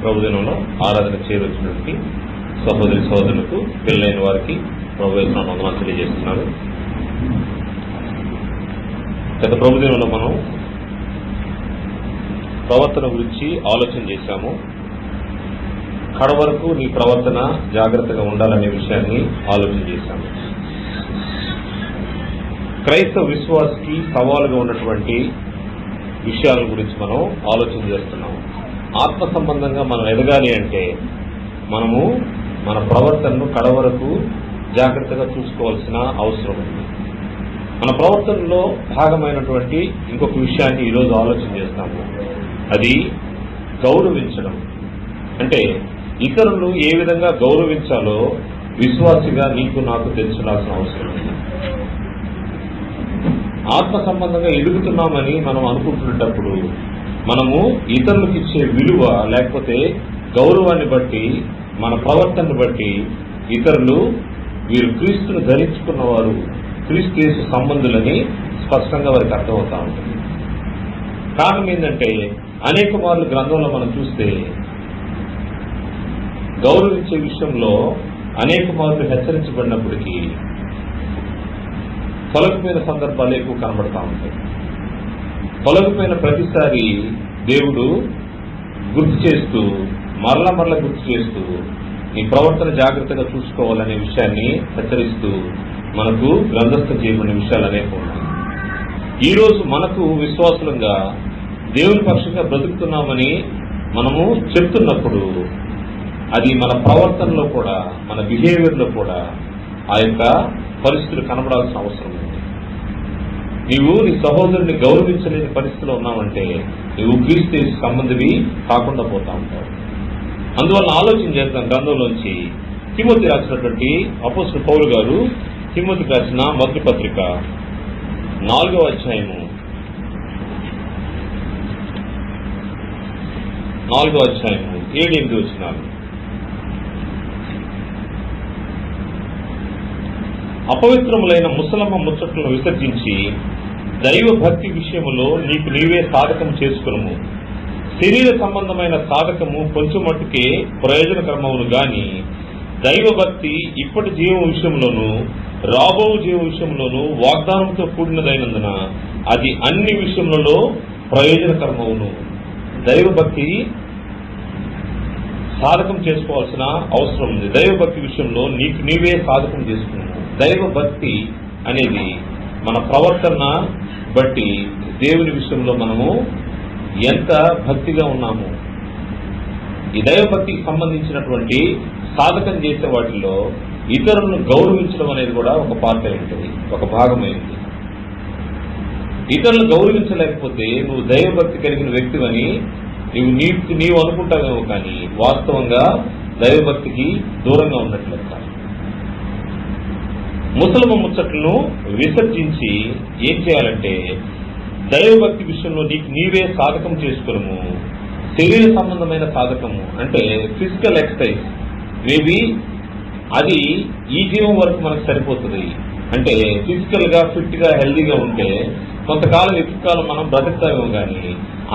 ప్రభుదినంలో ఆరాధన చేరొచ్చినటువంటి సహోదరి సహోదరులకు పెళ్ళైన వారికి ప్రభు వందనాలు తెలియజేస్తున్నారు. గత ప్రభుదినంలో మనం ప్రవర్తన గురించి ఆలోచన చేశాము. కడవరకు నీ ప్రవర్తన జాగ్రత్తగా ఉండాలనే విషయాన్ని ఆలోచన చేశాము. క్రైస్తవ విశ్వాసకి సవాలుగా ఉన్నటువంటి విషయాల గురించి మనం ఆలోచన చేస్తున్నాం. ఆత్మ సంబంధంగా మనం ఎదగాలి అంటే మనము మన ప్రవర్తనను కడవరకు జాగ్రత్తగా చూసుకోవాల్సిన అవసరం ఉంది. మన ప్రవర్తనలో భాగమైనటువంటి ఇంకొక విషయాన్ని ఈరోజు ఆలోచన చేస్తాము. అది గౌరవించడం. అంటే ఇతరులు ఏ విధంగా గౌరవించాలో విశ్వాసిగా నీకు నాకు తెలుసుకోవాల్సిన అవసరం ఉంది. ఆత్మ సంబంధంగా ఎదుగుతున్నామని మనం అనుకుంటున్నప్పుడు మనము ఇతరులకు ఇచ్చే విలువ లేకపోతే గౌరవాన్ని బట్టి మన ప్రవర్తనను బట్టి ఇతరులు వీరు క్రీస్తును ధరించుకున్నవారు, క్రీస్తు యేసు సంబంధులని స్పష్టంగా వారికి అర్థమవుతా ఉంటుంది. కారణం ఏంటంటే అనేక మార్లు గ్రంథంలో మనం చూస్తే గౌరవించే విషయంలో అనేక మార్లు హెచ్చరించబడినప్పటికీ తొలగిపోయిన సందర్భాలు ఎక్కువ కనబడతా ఉంటాయి. తొలగిపోయిన ప్రతిసారి దేవుడు గుర్తు చేస్తూ మరల గుర్తు చేస్తూ నీ ప్రవర్తన జాగ్రత్తగా చూసుకోవాలనే విషయాన్ని హెచ్చరిస్తూ మనకు గ్రంథస్థం చేయబడిన విషయాలు అనేక ఉన్నాయి. ఈరోజు మనకు విశ్వాసులంగా దేవుని పక్షంగా బ్రతుకుతున్నామని మనము చెప్తున్నప్పుడు అది మన ప్రవర్తనలో కూడా మన బిహేవియర్లో కూడా ఆ యొక్క పరిస్థితులు కనబడాల్సిన అవసరం ఉంది. నీవు నీ సహోదరుని గౌరవించలేని పరిస్థితిలో ఉన్నావంటే నువ్వు క్రీస్తు యేసు సంబంధివి కాకుండా పోతా ఉంటావు. అందువల్ల ఆలోచన చేద్దాం. గ్రంథంలోంచి తిమోతి రాసినటువంటి అపోస్తలుడు పౌలు గారు తిమోతికి రాసిన మొదటి పత్రిక 4వ అధ్యాయము 7-8 వచనాలు. అపవిత్రములైన ముసలమ్మ ముచ్చట్లను విసర్జించి దైవ భక్తి విషయములో నీకు నీవే సాధకం చేసుకును. శరీర సంబంధమైన సాధకము కొంచెం మట్టుకే ప్రయోజనకరమవును గాని దైవ భక్తి ఇప్పటి జీవం విషయంలోనూ రాబో జీవ విషయంలోనూ వాగ్దానంతో కూడినదైనందున అది అన్ని విషయములలో ప్రయోజనకరమవును. దైవ భక్తి సాధకం చేసుకోవాల్సిన అవసరం ఉంది. దైవ భక్తి విషయంలో నీకు నీవే సాధకం చేసుకున్నావు. దైవ భక్తి అనేది మన ప్రవర్తన బట్టి దేవుని విషయంలో మనము ఎంత భక్తిగా ఉన్నాము. ఈ దైవ భక్తికి సంబంధించినటువంటి సాధకం చేసే వాటిల్లో ఇతరులను గౌరవించడం అనేది కూడా ఒక పార్ట్ అయి ఉంటుంది, ఒక భాగమైంది. ఇతరులను గౌరవించలేకపోతే నువ్వు దైవభక్తి కలిగిన వ్యక్తివని నీవు అనుకుంటావేమో, కానీ వాస్తవంగా దైవభక్తికి దూరంగా ఉన్నట్లు. ముసలమ్మ ముచ్చట్లను విసర్జించి ఏం చేయాలంటే దైవభక్తి విషయంలో నీకు నీవే సాధకం చేసుకును. శరీర సంబంధమైన సాధకము అంటే ఫిజికల్ ఎక్సర్సైజ్, మేబీ అది ఈ జీవం వరకు మనకు సరిపోతుంది. అంటే ఫిజికల్ గా ఫిట్ గా హెల్దీగా ఉంటే కొంతకాలం ఎక్కువ కాలం మనం బ్రతుకుతామేమో, కానీ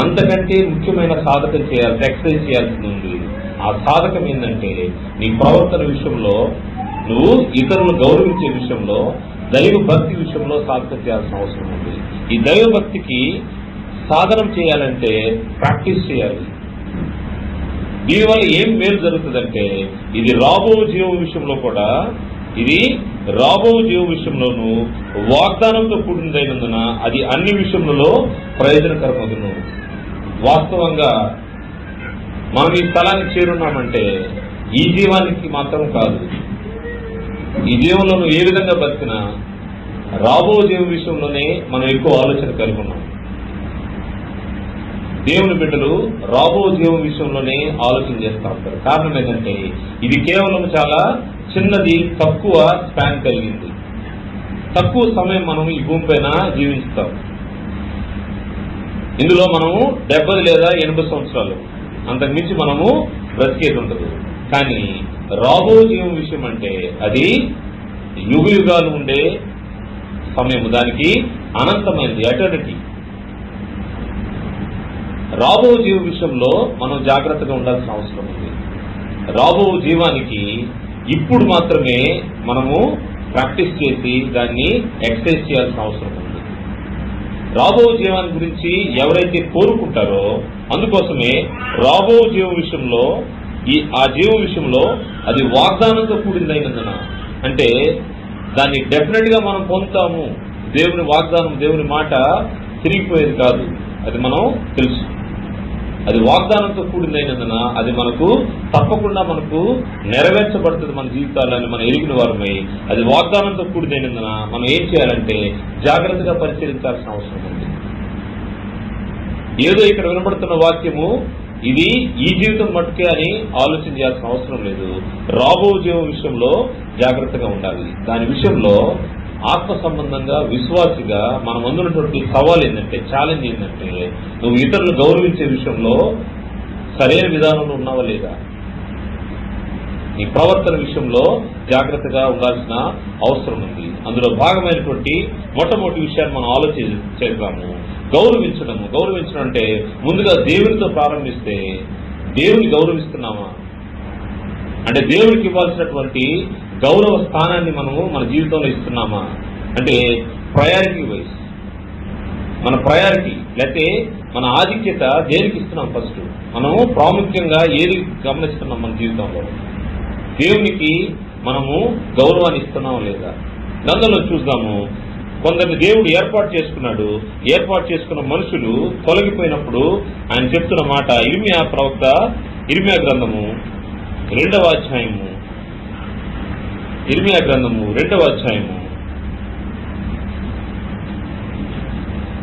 అంతకంటే ముఖ్యమైన సాధకం చేయాల్సి, ఎక్సర్సైజ్ చేయాల్సి ఉంది. ఆ సాధకం ఏంటంటే నీ ప్రవర్తన విషయంలో నువ్వు ఇతరులను గౌరవించే విషయంలో దైవ భక్తి విషయంలో సాధన చేయాల్సిన అవసరం ఉంది. ఈ దైవ భక్తికి సాధనం చేయాలంటే ప్రాక్టీస్ చేయాలి. దీనివల్ల ఏం మేలు జరుగుతుందంటే ఇది రాబో జీవ విషయంలో కూడా, ఇది రాబో జీవ విషయంలోనూ వాగ్దానంతో కూడినదైనందున అది అన్ని విషయములలో ప్రయోజనకరమగును. వాస్తవంగా మనం ఈ స్థలానికి చేరున్నామంటే ఈ జీవానికి మాత్రం కాదు, ఈ జీవంలో నువ్వు ఏ విధంగా బతికినా రాబో జీవ విషయంలోనే మనం ఎక్కువ ఆలోచన కలిగి ఉన్నాం. దేవుని బిడ్డలు రాబో జీవం విషయంలోనే ఆలోచన చేస్తూ ఉంటారు. కారణం ఏంటంటే ఇది కేవలం చాలా చిన్నది, తక్కువ స్పాన్ కలిగింది. తక్కువ సమయం మనం ఈ భూమి పైన జీవిస్తాం. ఇందులో మనము 70 లేదా 80 సంవత్సరాలు, అంతకుమించి మనము బ్రతికేది ఉండదు. కానీ రాబో జీవం విషయం అంటే అది యుగ యుగాలు ఉండే సమయం, దానికి అనంతమైనది, ఎటర్నిటీ. రాబో జీవ విషయంలో మనం జాగ్రత్తగా ఉండాల్సిన అవసరం ఉంది. రాబో జీవానికి ఇప్పుడు మాత్రమే మనము ప్రాక్టీస్ చేసి దాన్ని ఎక్సర్సైజ్ చేయాల్సిన అవసరం ఉంది. రాబో జీవాన్ని గురించి ఎవరైతే కోరుకుంటారో అందుకోసమే రాబో జీవ విషయంలో ఆ జీవ విషయంలో అది వాగ్దానంతో కూడిందైనందున, అంటే దాన్ని డెఫినెట్ గా మనం పొందుతాము. దేవుని వాగ్దానం, దేవుని మాట తిరిగిపోయేది కాదు, అది మనం తెలుసు. అది వాగ్దానంతో కూడిందైనందున అది మనకు తప్పకుండా మనకు నెరవేర్చబడుతుంది మన జీవితాలని మనం ఎరిగిన వారమై, అది వాగ్దానంతో కూడిందైనందున మనం ఏం చేయాలంటే జాగ్రత్తగా పరిశీలించాల్సిన అవసరం ఉంది. ఏదో ఇక్కడ వినబడుతున్న వాక్యము ఇది ఈ జీవితం మట్టుకే అని ఆలోచన చేయాల్సిన అవసరం లేదు. రాబో జీవం విషయంలో జాగ్రత్తగా ఉండాలి. దాని విషయంలో ఆత్మ సంబంధంగా విశ్వాసిగా మనం అందున్నటువంటి సవాల్ ఏంటంటే, ఛాలెంజ్ ఏంటంటే, నువ్వు ఇతరులను గౌరవించే విషయంలో సరైన విధానంలో ఉన్నావా లేదా, నీ ప్రవర్తన విషయంలో జాగ్రత్తగా ఉండాల్సిన అవసరం ఉంది. అందులో భాగమైనటువంటి మొట్టమొదటి విషయాన్ని మనం ఆలోచన చేద్దాము. గౌరవించడం అంటే ముందుగా దేవునితో ప్రారంభిస్తే, దేవుని గౌరవిస్తున్నామా అంటే దేవునికి ఇవ్వాల్సినటువంటి గౌరవ స్థానాన్ని మనము మన జీవితంలో ఇస్తున్నామా అంటే ప్రయారిటీ వైజ్ మన ప్రయారిటీ లేకపోతే మన ఆధిక్యత దేనికి ఇస్తున్నాం, ఫస్ట్ మనము ప్రాముఖ్యంగా ఏది గమనిస్తున్నాం మన జీవితంలో, దేవునికి మనము గౌరవాన్ని ఇస్తున్నాం లేదా. గ్రంథంలో చూద్దాము, కొందరిని దేవుడు ఏర్పాటు చేసుకున్నాడు. ఏర్పాటు చేసుకున్న మనుషులు తొలగిపోయినప్పుడు ఆయన చెప్తున్న మాట ఇర్మియా ప్రవక్త ఇర్మియా గ్రంథము 2వ అధ్యాయము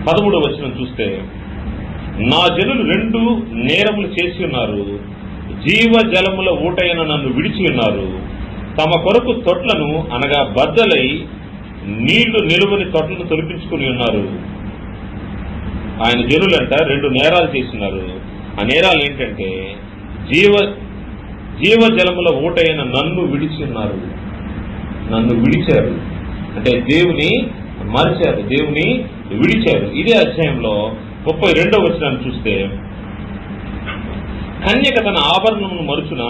13వ వచనం చూస్తే, నా జనులు 2 నేరములు చేసి ఉన్నారు, జీవ జలముల ఊటైన నన్ను విడిచి ఉన్నారు, తమ కొరకు తొట్లను అనగా బద్దలై నీళ్లు నిలువని తొట్లను తొలిపించుకుని ఉన్నారు. ఆయన జనులంట 2 నేరాలు చేస్తున్నారు. ఆ నేరాలు ఏంటంటే జీవ జలముల ఊటైన నన్ను విడిచి ఉన్నారు. నన్ను విడిచారు అంటే దేవుని మరిచారు, దేవుని విడిచారు. ఇదే అధ్యాయంలో 32వ వచనాన్ని చూస్తే, కన్యక తన ఆభరణమును మరుచున,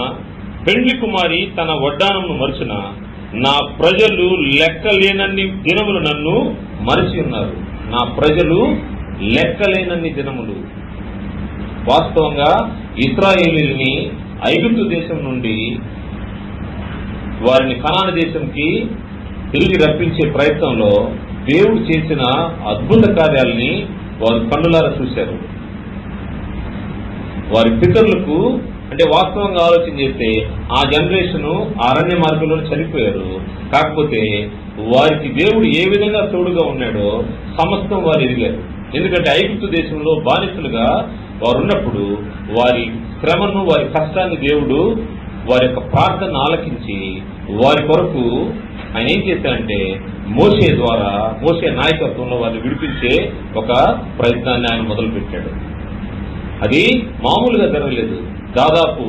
పెండ్లి కుమారి తన వడ్డానమును మరుచున, నా ప్రజలు లెక్కలేనన్ని దినములు నన్ను మరిచి ఉన్నారు. నా ప్రజలు లెక్కలేనన్ని దినములు. వాస్తవంగా ఇశ్రాయేలీయుల్ని ఐగుప్తు దేశం నుండి వారిని కనాను దేశంకి తిరిగి రప్పించే ప్రయత్నంలో దేవుడు చేసిన అద్భుత కార్యాలని వారు కన్నులారా చూశారు. వారి పితరులకు అంటే వాస్తవంగా ఆలోచన చేస్తే ఆ జనరేషన్ అరణ్య మార్గంలో చనిపోయారు. కాకపోతే వారికి దేవుడు ఏ విధంగా తోడుగా ఉన్నాడో సమస్తం వారు ఎదిగారు. ఎందుకంటే ఐగుప్తు దేశంలో బానిసలుగా వారు ఉన్నప్పుడు వారి శ్రమను, వారి కష్టాన్ని దేవుడు వారి యొక్క ప్రార్థన ఆలకించి వారి కొరకు ఆయన ఏం చేశారంటే మోషే ద్వారా, మోషే నాయకత్వంలో వారిని విడిపించే ఒక ప్రయత్నాన్ని ఆయన మొదలుపెట్టాడు. అది మామూలుగా జరగలేదు. దాదాపు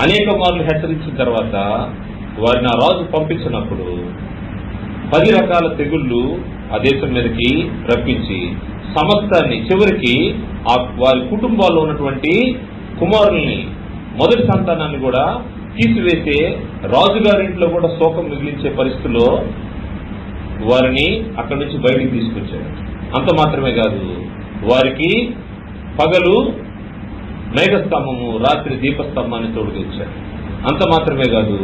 అనేక మార్లు హెచ్చరించిన తర్వాత వారిని ఆ రాజు పంపించినప్పుడు 10 రకాల తెగుళ్లు ఆ దేశం మీదకి రప్పించి సమస్తాన్ని చివరికి వారి కుటుంబాల్లో ఉన్నటువంటి కుమారుల్ని, మొదటి సంతానాన్ని కూడా తీసివేసే, రాజుగారింట్లో కూడా శోకం మిగిలించే పరిస్థితుల్లో వారిని అక్కడి నుంచి బయటికి తీసుకొచ్చారు. అంత మాత్రమే కాదు, వారికి పగలు మేఘస్తంభము, రాత్రి దీపస్తంభాన్ని తోడుగా ఇచ్చారు. అంత మాత్రమే కాదు,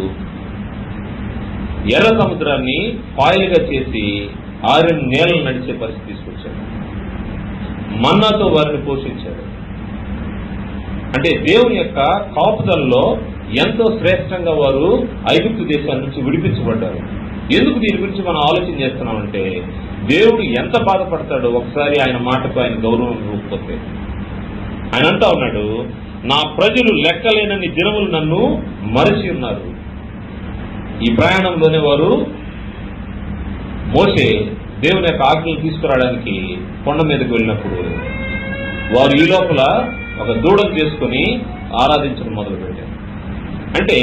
ఎర్ర సముద్రాన్ని పాయలుగా చేసి 6 నేలలు నడిచే పరిస్థితి తీసుకొచ్చారు. మన్నాతో వారిని పోషించారు. అంటే దేవుని యొక్క కాపుదలలో ఎంతో శ్రేష్టంగా వారు ఐగుప్తు దేశాల నుంచి విడిపించబడ్డారు. ఎందుకు దీని గురించి మనం ఆలోచన చేస్తున్నామంటే, దేవుడు ఎంత బాధపడతాడో ఒకసారి ఆయన మాటకు ఆయన గౌరవం ఇవ్వకపోతే. ఆయన అంటా ఉన్నాడు, నా ప్రజలు లెక్కలేనన్ని దినములు నన్ను మరచి ఉన్నారు. ఈ ప్రయాణంలోనే వారు మోషే దేవుని యొక్క ఆజ్ఞలు తీసుకురావడానికి కొండ మీదకి వెళ్ళినప్పుడు వారు ఈ లోపల ఒక దూడను చేసుకుని ఆరాధించడం మొదలుపెట్టారు. అంటే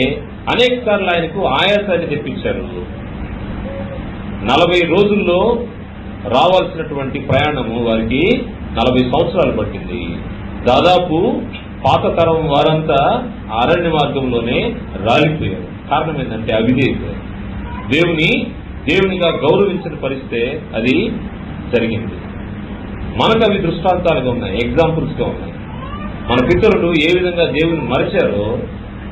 అనేక సార్లు ఆయనకు ఆయాసాన్ని తెప్పించారు. 40 రోజుల్లో రావాల్సినటువంటి ప్రయాణము వారికి 40 సంవత్సరాలు పట్టింది. దాదాపు పాత తరం వారంతా అరణ్య మార్గంలోనే రాలిపోయారు. కారణం ఏంటంటే అవిధేయత. దేవునిగా గౌరవించిన పరిస్థితే అది జరిగింది. మనకు అవి దృష్టాంతాలుగా ఉన్నాయి, ఎగ్జాంపుల్స్ గా ఉన్నాయి. మన పితరులు ఏ విధంగా దేవుని మరిచారో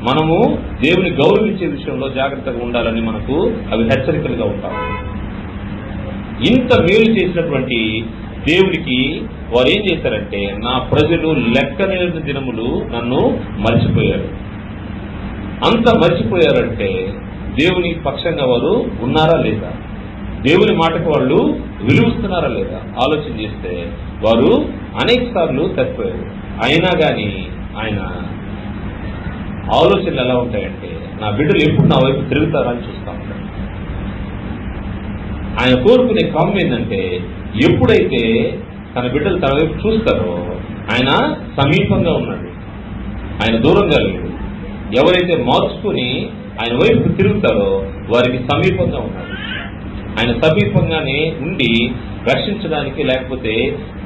మనము దేవుని గౌరవించే విషయంలో జాగ్రత్తగా ఉండాలని మనకు అవి హెచ్చరికలుగా ఉంటాయి. ఇంత మేలు చేసినటువంటి దేవునికి వారు ఏం చేశారంటే, నా ప్రజలు లెక్కలేని దినములు నన్ను మర్చిపోయారు. అంత మర్చిపోయారంటే దేవుని పక్షంగా వారు ఉన్నారా లేదా, దేవుని మాటకు వాళ్ళు విలువిస్తున్నారా లేదా ఆలోచన చేస్తే వారు అనేక సార్లు తప్పిపోయారు. అయినా కానీ ఆయన ఆలోచనలు ఎలా ఉంటాయంటే, నా బిడ్డలు ఎప్పుడు నా వైపు తిరుగుతారని చూస్తా ఉంటారు. ఆయన కోరుకునే క్రమం ఏంటంటే, ఎప్పుడైతే తన బిడ్డలు తన వైపు చూస్తారో ఆయన సమీపంగా ఉన్నాడు, ఆయన దూరంగా లేడు. ఎవరైతే మార్చుకుని ఆయన వైపు తిరుగుతారో వారికి సమీపంగా ఉన్నాడు. ఆయన సమీపంగానే ఉండి రక్షించడానికి లేకపోతే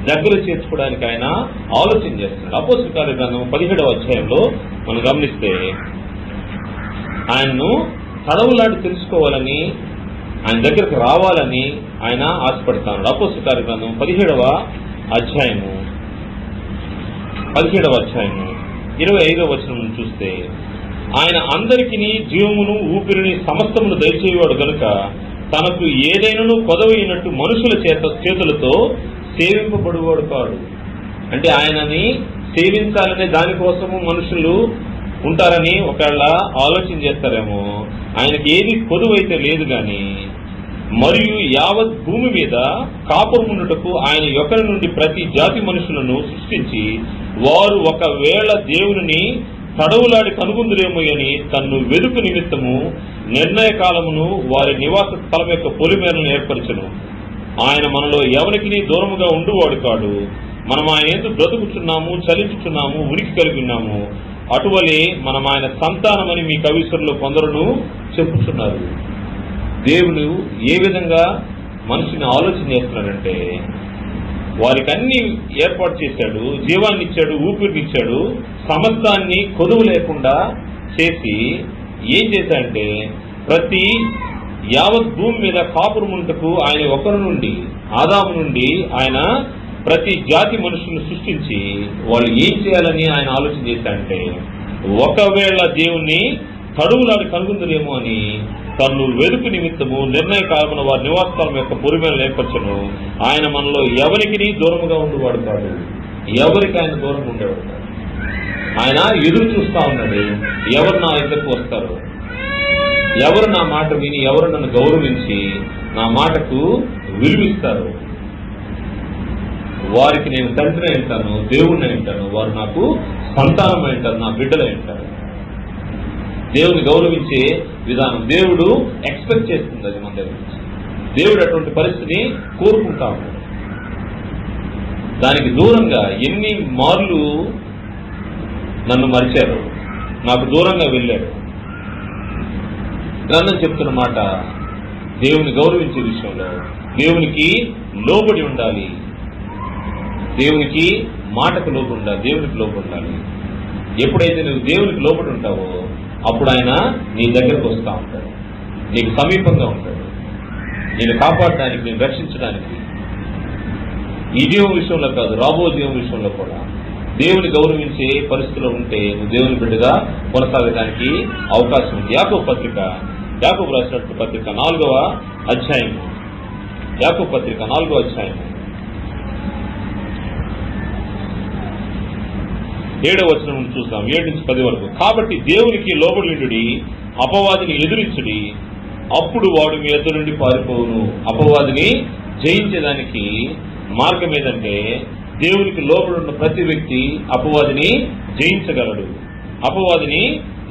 దగ్గర చేర్చుకోవడానికి ఆయన ఆలోచన చేస్తున్నాడు. అపోస్తలుల కార్య గ్రంథం 17వ అధ్యాయంలో మనం గమనిస్తే ఆయనను తడవులాడి తెలుసుకోవాలని, ఆయన దగ్గరకు రావాలని ఆయన ఆశపడతాడు. అపోస్తలుల కార్య గ్రంథం 17వ అధ్యాయము 25వ వచనం చూస్తే, ఆయన అందరికీ జీవమును ఊపిరిని సమస్తమును దయచేవాడు గనుక తనకు ఏదైనాను కొదవైనట్టు మనుషుల చేతులతో సేవింపబడువాడు కాడు. అంటే ఆయనని సేవించాలనే దానికోసము మనుషులు ఉంటారని ఒకవేళ ఆలోచన చేస్తారేమో. ఆయనకి ఏది కొదువైతే లేదు గాని, మరియు యావత్ భూమి మీద కాపురముండుటకు ఆయన ఒకరి నుండి ప్రతి జాతి మనుషులను సృష్టించి వారు ఒకవేళ దేవుని తడవులాడి కనుగొందురేమో అని తన్ను వెదుకు నిమిత్తము నిర్ణయ కాలమును వారి నివాస స్థలం యొక్క పొలిమేరలను ఏర్పరచును. ఆయన మనలో ఎవరికి దూరముగా ఉండువాడు కాడు. మనం ఆయన ఎందుకు బ్రతుకుచున్నాము, చలించుచున్నాము, ఉనికి కలిగి ఉన్నాము. అటువలే మనం ఆయన సంతానమని మీ కవీశ్వరులు కొందరును చెప్పుచున్నారు. దేవుడు ఏ విధంగా మనిషిని ఆలోచన చేస్తున్నాడంటే, వారికి అన్ని ఏర్పాటు చేశాడు, జీవాన్ని ఇచ్చాడు, ఊపిరినిచ్చాడు, సమస్తాన్ని కొదువు లేకుండా చేసి ఏం చేశాడంటే, ప్రతి యావత్ భూమి మీద కాపురముంటకు ఆయన ఒకరి నుండి, ఆదాము నుండి ఆయన ప్రతి జాతి మనుషులను సృష్టించి వాళ్ళు ఏం చేయాలని ఆయన ఆలోచన చేశాడంటే, ఒకవేళ దేవుణ్ణి తడువులాడి కనుగొందులేమో అని తను వెదుకు నిమిత్తము నిర్ణయ కాలమున వారి నివాసస్థలం యొక్క పొరిమేరలను ఏర్పరచను. ఆయన మనలో ఎవరికి దూరముగా ఉండేవాడు కాదు, ఎవరికి ఆయన దూరంగా ఉండేవాడు కాదు. ఆయన ఎదురు చూస్తా ఉన్నాడు, ఎవరు నా దగ్గరకు వస్తారు, ఎవరు నా మాట విని, ఎవరు నన్ను గౌరవించి నా మాటకు విలువిస్తారు, వారికి నేను తండ్రి అంటాను, దేవుణ్ణి అంటాను, వారు నాకు సంతానం అంటారు, నా బిడ్డలు అంటారు. దేవుని గౌరవించే విధానం దేవుడు ఎక్స్పెక్ట్ చేస్తుంది. అది మన దగ్గర నుంచి దేవుడు అటువంటి పరిస్థితిని కోరుకుంటా ఉన్నాడు. దానికి దూరంగా ఎన్ని మార్లు నన్ను మరిచారు, నాకు దూరంగా వెళ్ళాడు. గ్రంథం చెప్తున్న మాట, దేవుని గౌరవించే విషయంలో దేవునికి లోబడి ఉండాలి, దేవునికి మాటకు లోబడి ఉండాలి, దేవునికి లోబడి ఉండాలి. ఎప్పుడైతే నువ్వు దేవునికి లోబడి ఉంటావో అప్పుడు ఆయన నీ దగ్గరకు వస్తూ ఉంటాడు, నీకు సమీపంగా ఉంటాడు, నేను కాపాడడానికి, నేను రక్షించడానికి. ఈ జీవం విషయంలో కాదు, రాబో జీవం విషయంలో కూడా దేవుని గౌరవించే పరిస్థితిలో ఉంటే నువ్వు దేవుని బిడ్డగా కొనసాగడానికి అవకాశం ఉంది. యాకోబు రాసినటువంటి పత్రిక 4వ అధ్యాయం, యాకోబు పత్రిక 4వ అధ్యాయం 7వ వచనం చూద్దాం, 7 నుంచి 10 వరకు. కాబట్టి దేవునికి లోబడి అపవాదిని ఎదురించుడి, అప్పుడు వాడు మీ ఎదురు నుండి పారిపోవును. అపవాదిని జయించేదానికి మార్గం ఏదంటే, దేవునికి లోబడి ఉన్న ప్రతి వ్యక్తి అపవాదిని జయించగలడు. అపవాదిని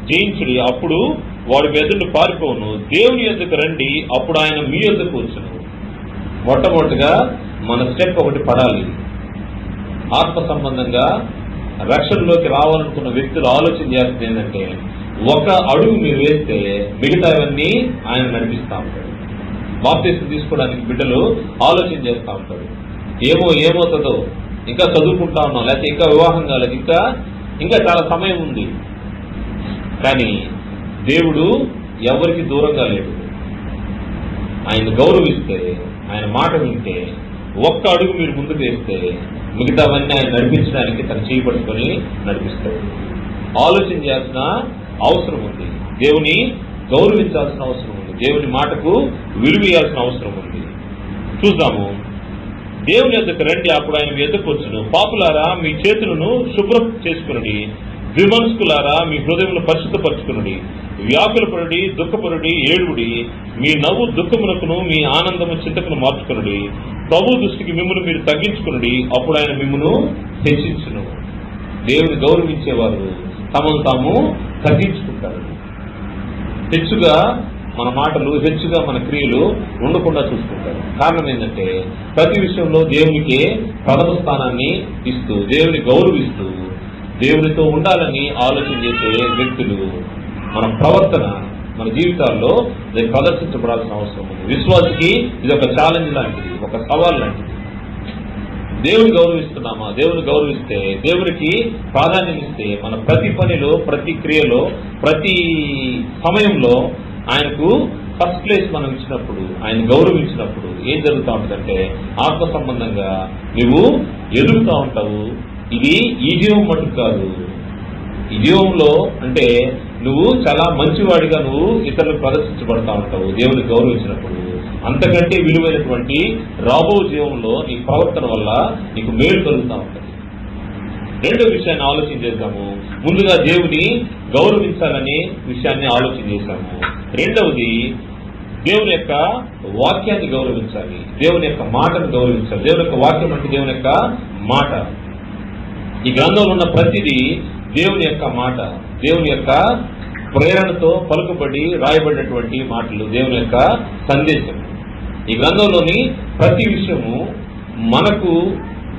జయించుడి, అప్పుడు వాడు మీ ఎదురు పారిపోవును. దేవుని యొద్దకు రండి, అప్పుడు ఆయన మీ యొద్దకు వచ్చును. మొట్టమొదటిగా మన స్టెప్ ఒకటి పడాలి. ఆత్మ సంబంధంగా రక్షణలోకి రావాలనుకున్న వ్యక్తులు ఆలోచన చేస్తుంది ఏంటంటే, ఒక అడుగు మీరు వేస్తే మిగతావన్నీ ఆయన నడిపిస్తూ ఉంటాడు. బాప్తిస్మం తీసుకోవడానికి బిడ్డలు ఆలోచన చేస్తూ ఉంటారు, ఏమవుతుందో ఇంకా చదువుకుంటా ఉన్నాం, లేకపోతే ఇంకా వివాహం కాలేదు, ఇంకా చాలా సమయం ఉంది. కానీ దేవుడు ఎవరికి దూరంగా లేడు. ఆయన గౌరవిస్తే, ఆయన మాట వింటే, ఒక్క అడుగు మీరు ముందుకు వేస్తే మిగతావన్నీ ఆయన నడిపించడానికి తను చేయబడుకొని నడిపిస్తాడు. ఆలోచన చేయాల్సిన అవసరం ఉంది, దేవుని గౌరవించాల్సిన అవసరం ఉంది, దేవుని మాటకు విలువ ఇవ్వాల్సిన అవసరం ఉంది. చూద్దాము. దేవుని యొద్దకు రండి, అప్పుడు ఆయన మీ యొద్దకు వచ్చును. పాపులారా మీ చేతులను శుభ్రం చేసుకునండి, విమర్శకులారా మీ హృదయమును పరిశుద్ధపరచుకునుడి. వ్యాకులపరుడి, దుఃఖపరుడి, ఏడుడి. మీ నవ్వు దుఃఖమునకును మీ ఆనందము చింతకును మార్చుకునుడి. ప్రభు దృష్టికి మిమ్మల్ని మీరు తగ్గించుకునుడి, అప్పుడు ఆయన మిమ్మల్ని హెచ్చించును. దేవుని గౌరవించేవారు తమను తాము తగ్గించుకుంటారు. హెచ్చుగా మన మాటలు, హెచ్చుగా మన క్రియలు ఉండకుండా చూసుకుంటారు. కారణం ఏంటంటే ప్రతి విషయంలో దేవునికి ప్రథమ స్థానాన్ని ఇస్తూ, దేవుని గౌరవిస్తూ, దేవునితో ఉండాలని ఆలోచన చేసే వ్యక్తులు మన ప్రవర్తన, మన జీవితాల్లో ప్రదర్శించబడాల్సిన అవసరం ఉంది. విశ్వాసికి ఇది ఒక ఛాలెంజ్ లాంటిది, ఒక సవాల్ లాంటిది. దేవుని గౌరవిస్తున్నామా? దేవుని గౌరవిస్తే, దేవునికి ప్రాధాన్యం ఇస్తే, మన ప్రతి పనిలో, ప్రతి క్రియలో, ప్రతి సమయంలో ఆయనకు ఫస్ట్ ప్లేస్ మనం ఇచ్చినప్పుడు, ఆయన గౌరవించినప్పుడు ఏం జరుగుతూ ఉంటుందంటే ఆత్మ సంబంధంగా నువ్వు ఎదుగుతూ ఉంటావు. ఇది ఈ జీవం మటుకు కాదు. ఈ జీవంలో అంటే నువ్వు చాలా మంచివాడిగా నువ్వు ఇతరులకు ప్రదర్శించబడతా ఉంటావు దేవుని గౌరవించినప్పుడు. అంతకంటే విలువైనటువంటి రాబో జీవంలో నీ ప్రవర్తన వల్ల నీకు మేలు కలుగుతూ ఉంటుంది. రెండో విషయాన్ని ఆలోచన చేద్దాము. ముందుగా దేవుని గౌరవించాలనే విషయాన్ని ఆలోచన చేశాము. రెండవది దేవుని యొక్క వాక్యాన్ని గౌరవించాలి, దేవుని యొక్క మాటను గౌరవించాలి. దేవుని యొక్క వాక్యం అంటే దేవుని యొక్క మాట. ఈ గ్రంథంలో ఉన్న ప్రతిదీ దేవుని యొక్క మాట, దేవుని యొక్క ప్రేరణతో పలుకుబడి రాయబడినటువంటి మాటలు, దేవుని యొక్క సందేశం. ఈ గ్రంథంలోని ప్రతి విషయము మనకు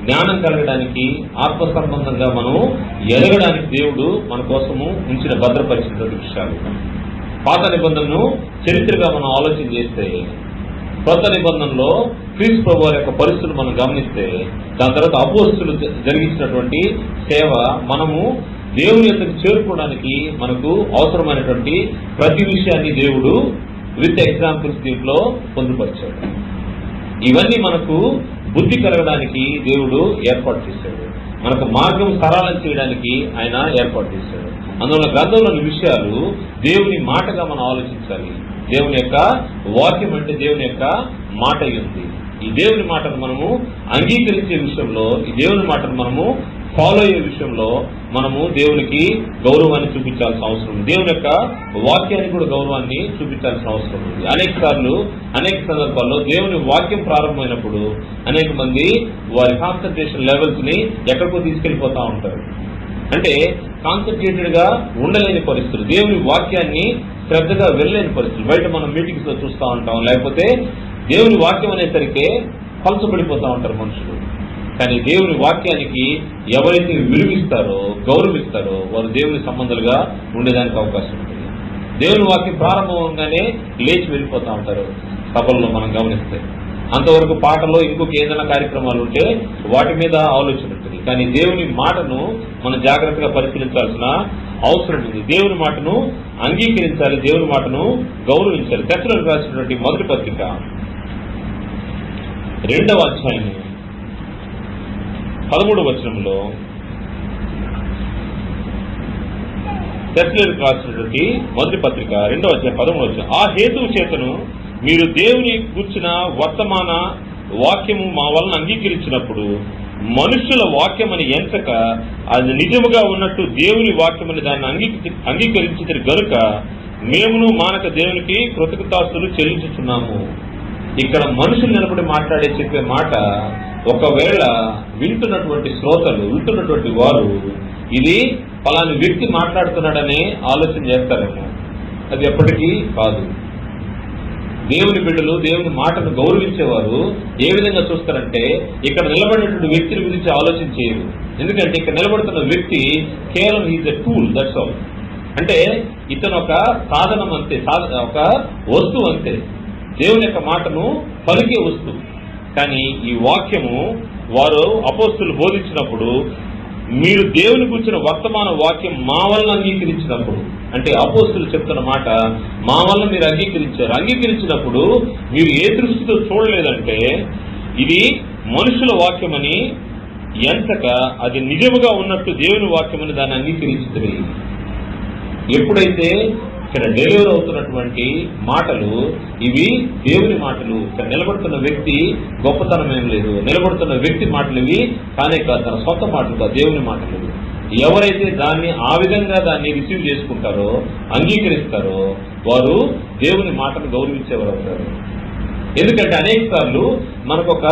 జ్ఞానం కలగడానికి, ఆత్మ సంబంధంగా మనం ఎదగడానికి దేవుడు మన కోసము ఉంచిన భద్రపరిచినటువంటి విషయాలు. పాత నిబంధనను చరిత్రగా మనం ఆలోచన చేస్తే, కొత్త నిబంధనలో క్రీస్తు ప్రభువు యొక్క పరిస్థితులు మనం గమనిస్తే, దాని తర్వాత అపోస్తులు జరిగించినటువంటి సేవ, మనము దేవుని యొద్దకు చేరుకోవడానికి మనకు అవసరమైనటువంటి ప్రతి విషయాన్ని దేవుడు విత్ ఎగ్జాంపుల్స్ దీంట్లో పొందుపరిచాడు. ఇవన్నీ మనకు బుద్ధి కలగడానికి దేవుడు ఏర్పాటు చేశాడు, మనకు మార్గం సరళం చేయడానికి ఆయన ఏర్పాటు చేశాడు. అందువల్ల గ్రంథంలోని విషయాలు దేవుని మాటగా మనం ఆలోచించాలి. దేవుని యొక్క వాక్యం అంటే దేవుని యొక్క మాట ఉంది. ఈ దేవుని మాటను మనము అంగీకరించే విషయంలో, ఈ దేవుని మాటను మనము ఫాలో అయ్యే విషయంలో మనము దేవునికి గౌరవాన్ని చూపించాల్సిన అవసరం ఉంది. దేవుని యొక్క వాక్యానికి కూడా గౌరవాన్ని చూపించాల్సిన అవసరం ఉంది. అనేక సందర్భాల్లో దేవుని వాక్యం ప్రారంభమైనప్పుడు అనేక మంది వారి కాన్సన్ట్రేషన్ లెవెల్స్ ని ఎక్కడికో తీసుకెళ్లిపోతా ఉంటారు. అంటే కాన్సన్ట్రేటెడ్ గా ఉండలేని పరిస్థితులు, దేవుని వాక్యాన్ని శ్రద్ధగా వెళ్ళలేని పరిస్థితులు. బయట మనం మీటింగ్స్ లో చూస్తూ ఉంటాం, లేకపోతే దేవుని వాక్యం అనేసరికి పలచబడిపోతూ ఉంటారు మనుషులు. కానీ దేవుని వాక్యానికి ఎవరైతే విలువిస్తారో, గౌరవిస్తారో వారు దేవుని సంబంధాలుగా ఉండేదానికి అవకాశం ఉంటుంది. దేవుని వాక్యం ప్రారంభంగానే లేచి వెళ్ళిపోతూ ఉంటారు సభల్లో మనం గమనిస్తే. అంతవరకు పాటలో ఇంకొక ఏదైనా కార్యక్రమాలు ఉంటే వాటి మీద ఆలోచన ఉంటుంది. కానీ దేవుని మాటను మనం జాగ్రత్తగా పరిశీలించాల్సిన అవసరం ఉంది. దేవుని మాటను అంగీకరించాలి, దేవుని మాటను గౌరవించాలి. తెస్సలోనికీయులకు రాసినటువంటి మొదటి పత్రిక 2వ అధ్యాయం 13వ వచనంలో, తెస్సలోనికీయులకు రాసినటువంటి మొదటి పత్రిక 2వ అధ్యాయం 13వ వచనం, ఆ హేతువు చేతను మీరు దేవుని గూర్చిన వర్తమాన వాక్యము మా వలన అంగీకరించినప్పుడు మనుషుల వాక్యమని ఎంచక అది నిజముగా ఉన్నట్టు దేవుని వాక్యమని దాన్ని అంగీకరించిన గనుక మేమును మానక దేవునికి కృతజ్ఞతాస్తులు చెల్లించుతున్నాము. ఇక్కడ మనుషులు నిలబడి చెప్పే మాట ఒకవేళ వింటున్నటువంటి శ్రోతలు, వింటున్నటువంటి వారు ఇది ఫలాని వ్యక్తి మాట్లాడుతున్నాడనే ఆలోచన చేస్తారేమో. అది ఎప్పటికీ కాదు. దేవుని బిడ్డలు, దేవుని మాటను గౌరవించేవారు ఏ విధంగా చూస్తారంటే ఇక్కడ నిలబడినటువంటి వ్యక్తిని గురించి ఆలోచన చేయరు. ఎందుకంటే ఇక్కడ నిలబడుతున్న వ్యక్తి కేవలం is a tool, that's all. అంటే ఇతను ఒక సాధనం అంతే, ఒక వస్తువు అంతే, దేవుని యొక్క మాటను పలికే వస్తువు. కానీ ఈ వాక్యము వారు అపోస్తులు బోధించినప్పుడు మీరు దేవుని గురించిన వర్తమాన వాక్యం మా వలన అంగీకరించినప్పుడు, అంటే అపోస్తులు చెప్తున్న మాట మా వలన మీరు అంగీకరించినప్పుడు మీరు ఏ దృష్టితో చూడలేదంటే ఇది మనుషుల వాక్యమని ఎంతక అది నిజముగా ఉన్నట్టు దేవుని వాక్యమని దాన్ని అంగీకరించింది. ఎప్పుడైతే ఇక్కడ డెలివర్ అవుతున్నటువంటి మాటలు ఇవి దేవుని మాటలు, ఇక్కడ నిలబడుతున్న వ్యక్తి గొప్పతనం ఏం లేదు, నిలబడుతున్న వ్యక్తి మాటలు ఇవి కానే కాదు, తన సొంత మాటలు కాదు, దేవుని మాటలు. ఎవరైతే దాన్ని ఆ విధంగా దాన్ని రిసీవ్ చేసుకుంటారో, అంగీకరిస్తారో వారు దేవుని మాటను గౌరవించేవారు అవుతారు. ఎందుకంటే అనేక సార్లు మనకు ఒక